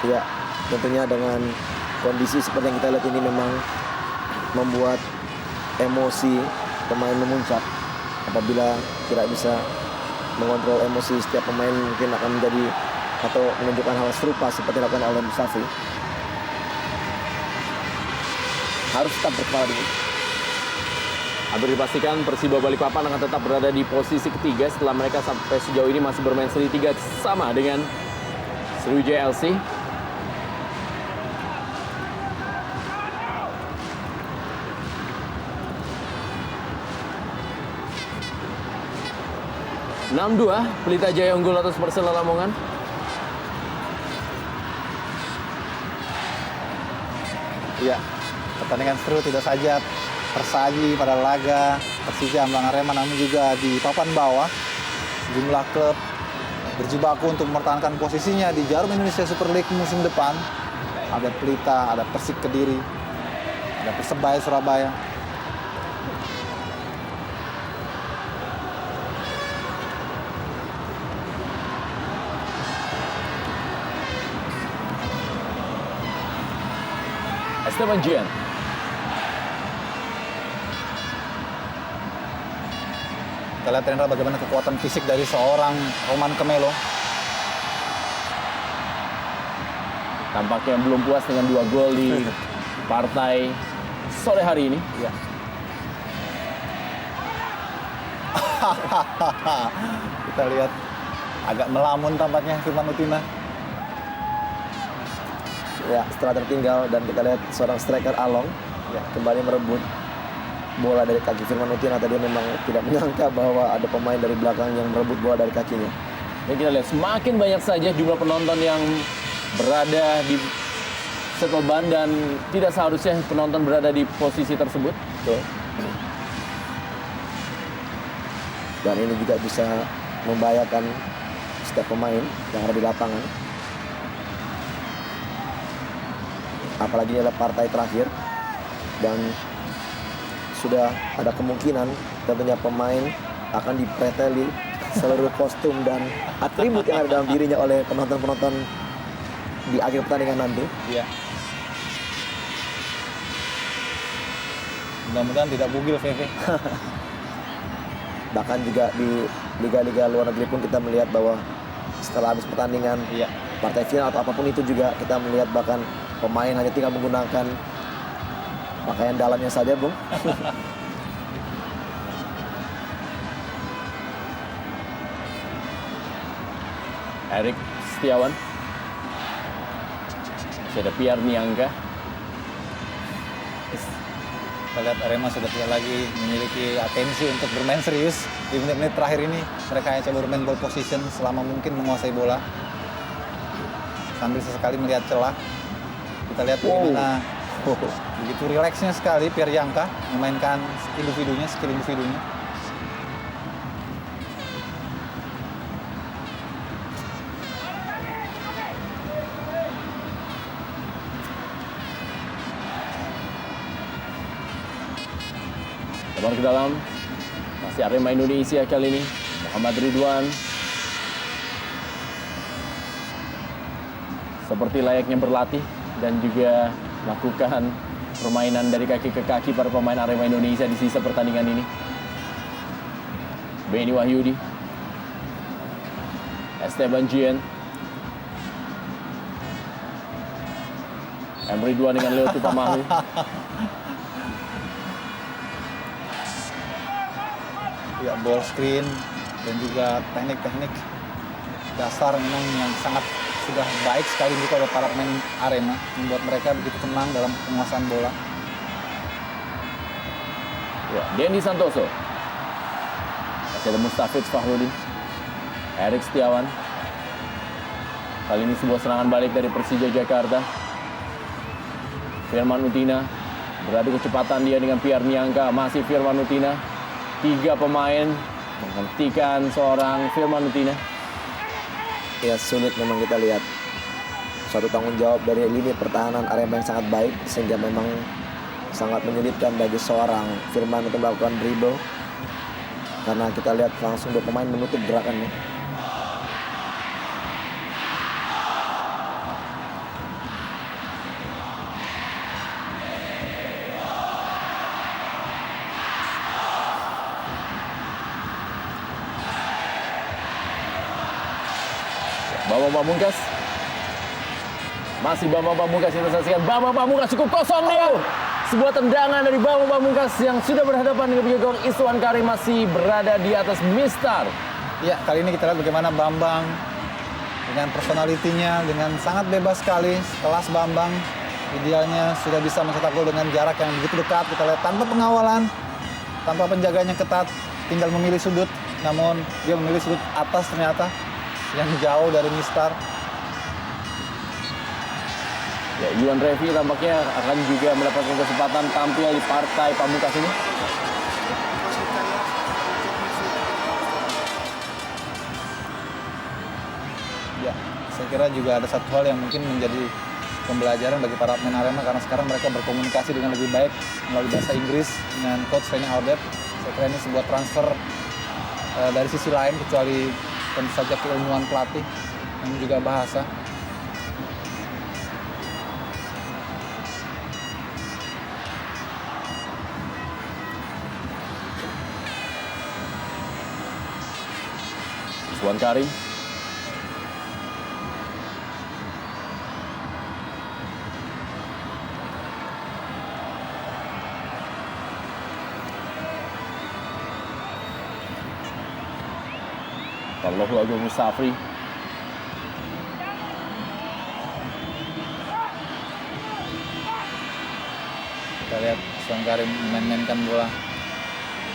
Ya, tentunya dengan kondisi seperti yang kita lihat ini memang membuat emosi pemain memuncak. Apabila tidak bisa mengontrol emosi, setiap pemain mungkin akan menjadi atau menunjukkan hal serupa seperti dilakukan oleh Musafri. Harus tetap berkepala dingin. Hampir dipastikan Persiba Balikpapan akan tetap berada di posisi ketiga setelah mereka sampai sejauh ini masih bermain seri 3 sama dengan Sriwijaya LC. Pelita Jaya unggul atas Persela Lamongan. ya. Pertandingan seru tidak saja tersaji pada laga Persija melawan Arema, namun juga di papan bawah sejumlah klub berjibaku untuk mempertahankan posisinya di Jarum Indonesia Super League musim depan. Ada Pelita, ada Persik Kediri, ada Persebaya Surabaya. Esteban Jian. Kita lihat Rendra bagaimana kekuatan fisik dari seorang Roman Kemelo. Tampaknya belum puas dengan 2 gol di partai sore hari ini. Ya. Kita lihat agak melamun tampaknya Firman Utina. Ya, setelah tertinggal dan kita lihat seorang striker Along Ya. kembali merebut bola dari kaki Firman Utina. Tadi memang tidak menyangka bahwa ada pemain dari belakang yang merebut bola dari kakinya. Dan kita lihat semakin banyak saja jumlah penonton yang berada di setelban dan tidak seharusnya penonton berada di posisi tersebut. Betul. Dan ini juga bisa membahayakan setiap pemain yang ada di lapangan. Apalagi ini adalah partai terakhir dan sudah ada kemungkinan tentunya pemain akan dipreteli seluruh kostum dan atribut yang ada dalam dirinya oleh penonton-penonton di akhir pertandingan nanti. Iya. Mudah-mudahan tidak bugil VV. Bahkan juga di liga-liga luar negeri pun kita melihat bahwa setelah habis pertandingan Iya. partai final atau apapun itu juga kita melihat bahkan pemain hanya tinggal menggunakan pakaian dalamnya saja, Bung. Erik Setiawan. Masih ada Pierre Niangga. Kita lihat Arema sudah tidak lagi memiliki atensi untuk bermain serius. Di menit-menit terakhir ini mereka hanya coba bermain ball position selama mungkin menguasai bola. Sambil sesekali melihat celah. Kita lihat bagaimana begitu rileksnya sekali Pierre Yangka memainkan skill individunya. Lebar ke dalam. Masih Arema Indonesia kali ini. Muhammad Ridwan. Seperti layaknya berlatih. dan juga melakukan permainan dari kaki ke kaki para pemain Arema Indonesia di sisa pertandingan ini. Beni Wahyudi, Esteban Jean, Emre Duan dengan Leo Tupamahu. Ya, ball screen dan juga teknik-teknik dasar memang yang sangat sudah baik sekali juga oleh para pemain Arema, membuat mereka begitu tenang dalam penguasaan bola. Ya, Dendi Santoso, masih ada Mustafid Fahrudin, Erik Setiawan. Kali ini sebuah serangan balik dari Persija Jakarta. Firman Utina beradu kecepatan dia dengan Pierre Niangka. Masih Firman Utina. 3 pemain menghentikan seorang Firman Utina. Ya, sulit memang kita lihat suatu tanggung jawab dari lini pertahanan Arema yang sangat baik, sehingga memang sangat menyulitkan bagi seorang Firman untuk melakukan dribble, karena kita lihat langsung 2 pemain menutup gerakannya. Bambang Pamungkas. Masih Bambang Pamungkas yang saksikan. Bambang Pamungkas cukup kosong dia. Sebuah tendangan dari Bambang Pamungkas yang sudah berhadapan dengan penjaga gawang Iswan Karim, masih berada di atas Mistar. Ya, kali ini kita lihat bagaimana Bambang dengan personalitinya, dengan sangat bebas sekali. Kelas Bambang idealnya sudah bisa mencetak gol dengan jarak yang begitu dekat. Kita lihat tanpa pengawalan, tanpa penjaganya ketat, tinggal memilih sudut. Namun dia memilih sudut atas ternyata yang jauh dari Mistar. Ya, Yuan Revi tampaknya akan juga mendapatkan kesempatan tampil di partai pamungkas ini. Ya, saya kira juga ada satu hal yang mungkin menjadi pembelajaran bagi para pemain Arema, karena sekarang mereka berkomunikasi dengan lebih baik melalui bahasa Inggris dengan coach Rene Audet. Saya kira ini sebuah transfer dari sisi lain, kecuali tentu saja keilmuan pelatih dan juga bahasa. Iswan Karim. Tallahu Agung Musafri. Kita lihat Iswan Karim memainkan bola.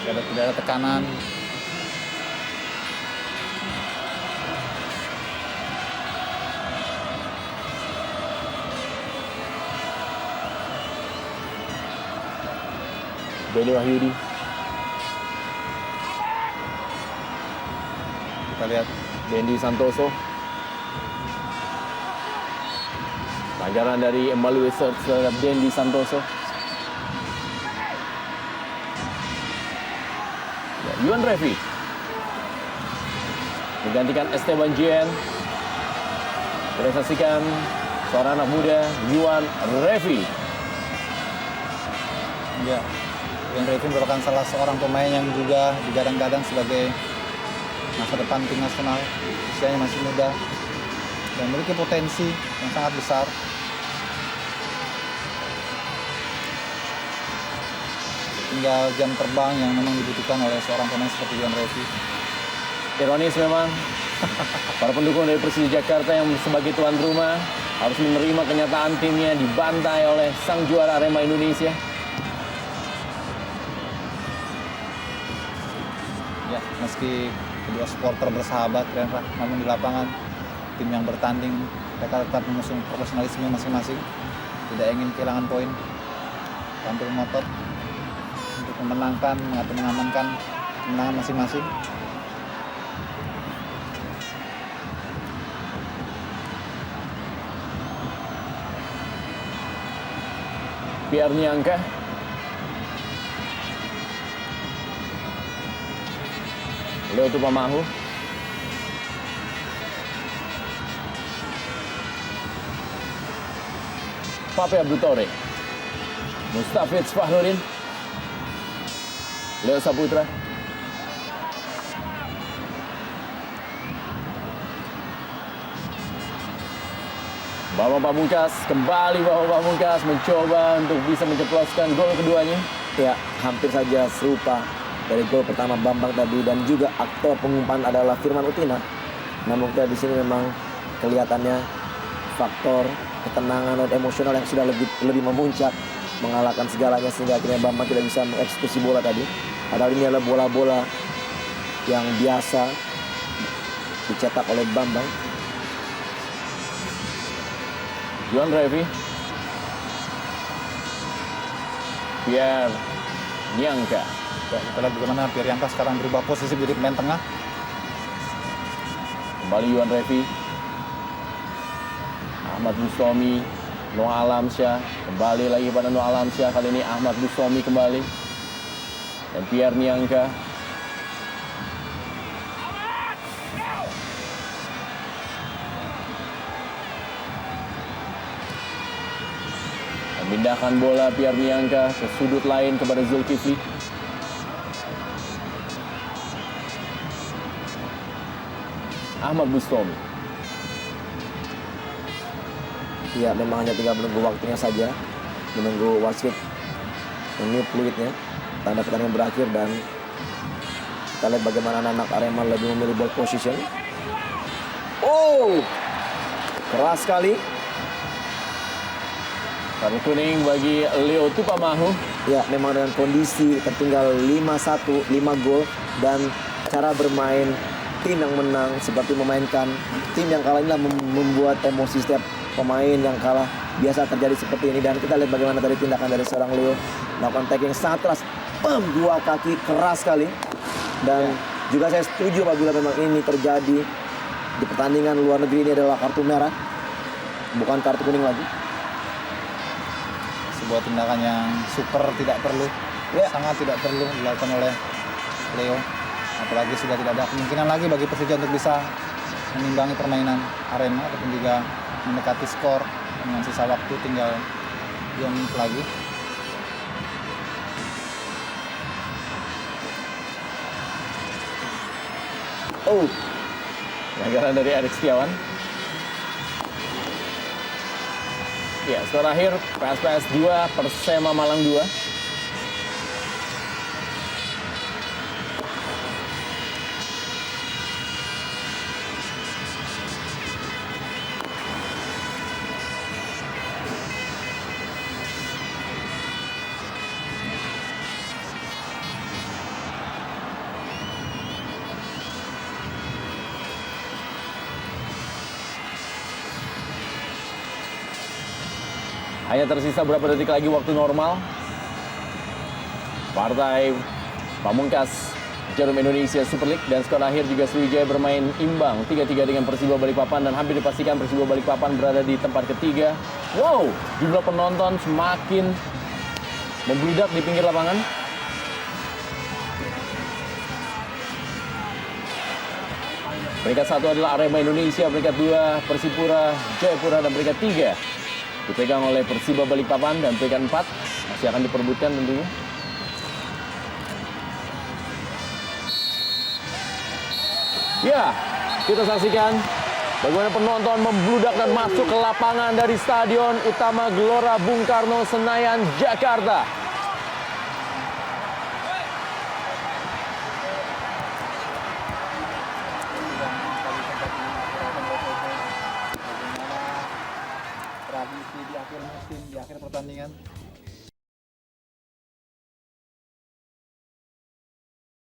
Tidak ada tekanan. Beni Wahyudi. Kita lihat Dendi Santoso. Pelanggaran dari Emmanuel terhadap Dendi Santoso. Ya, Yuan Revi menggantikan Esteban Jean. Kita saksikan seorang anak muda, Yuan Revi. ya, Yuan Revi merupakan salah seorang pemain yang juga digadang-gadang sebagai masa depan tim nasional. Usianya masih muda dan memiliki potensi yang sangat besar. Tinggal jam terbang yang memang dibutuhkan oleh seorang pemain seperti Yuan Revi. Ironis memang, para pendukung dari Persija Jakarta yang sebagai tuan rumah harus menerima kenyataan timnya dibantai oleh sang juara Arema Indonesia. Ya, meski kedua supporter bersahabat, namun di lapangan tim yang bertanding mereka tetap mengusung profesionalisme masing-masing, tidak ingin kehilangan poin, tampil ngotot untuk memenangkan atau mengamankan kemenangan masing-masing. Pierre Niangka. Leo Tupamahu. Pape Abdutore, Mustafiz Fahrudin, Leo Saputra, Bambang Pamungkas, kembali Bambang Pamungkas mencoba untuk bisa menceploskan gol keduanya. Ya, hampir saja serupa dari gol pertama Bambang tadi, dan juga aktor pengumpan adalah Firman Utina. Namun kita di sini memang kelihatannya faktor ketenangan dan emosional yang sudah lebih memuncak mengalahkan segalanya, sehingga akhirnya Bambang tidak bisa mengeksekusi bola tadi. Padahal ini adalah bola-bola yang biasa dicetak oleh Bambang. Juan Revi, Pierre Niangka. Ya, kita lihat bagaimana Pierianka sekarang berubah posisi menjadi pemain tengah. Kembali Yuan Revi, Ahmad Bustomi, Noah Alamsyah, kembali lagi pada Noah Alamsyah, kali ini Ahmad Bustomi kembali, dan Pierre Niangka. Memindahkan bola Pierre Niangka ke sudut lain kepada Zulkifli. Ahmad Bustomi. Ya, memang hanya tinggal menunggu waktunya saja, menunggu wasit meniup fluidnya, tanda pertandingan berakhir, dan kita lihat bagaimana anak Arema lebih memilih ball position. Oh, keras sekali. Kartu kuning bagi Leo Tupamahu. Ya, memang dengan kondisi tertinggal 5-1, 5 gol, dan cara bermain tim yang menang seperti memainkan tim yang kalah inilah membuat emosi setiap pemain yang kalah biasa terjadi seperti ini. Dan kita lihat bagaimana tadi tindakan dari seorang Leo, melakukan tackling sangat keras, dua kaki keras sekali. Dan juga saya setuju apabila memang ini terjadi di pertandingan luar negeri, ini adalah kartu merah, bukan kartu kuning lagi. Sebuah tindakan yang super tidak perlu, sangat tidak perlu dilakukan oleh Leo. Apalagi sudah tidak ada kemungkinan lagi bagi Persija untuk bisa menimbangi permainan Arema ataupun juga mendekati skor dengan sisa waktu tinggal 2 menit lagi. Oh, Pelanggaran dari Erik Setiawan. Ya, skor akhir PSPS 2, Persema Malang 2. Hanya tersisa beberapa detik lagi waktu normal. Partai Pamungkas Jarum Indonesia Super League, dan skor akhir juga Sriwijaya bermain imbang 3-3 dengan Persiba Balikpapan, dan hampir dipastikan Persiba Balikpapan berada di tempat ketiga. Wow, jumlah penonton semakin membludak di pinggir lapangan. Peringkat 1 adalah Arema Indonesia, peringkat 2 Persipura Jayapura, dan peringkat 3 dipegang oleh Persiba Balikpapan, dan peringkat 4 masih akan diperebutkan tentunya. Ya, kita saksikan bagaimana penonton membludak dan masuk ke lapangan dari Stadion Utama Gelora Bung Karno, Senayan, Jakarta. Tradisi di akhir musim, di akhir pertandingan,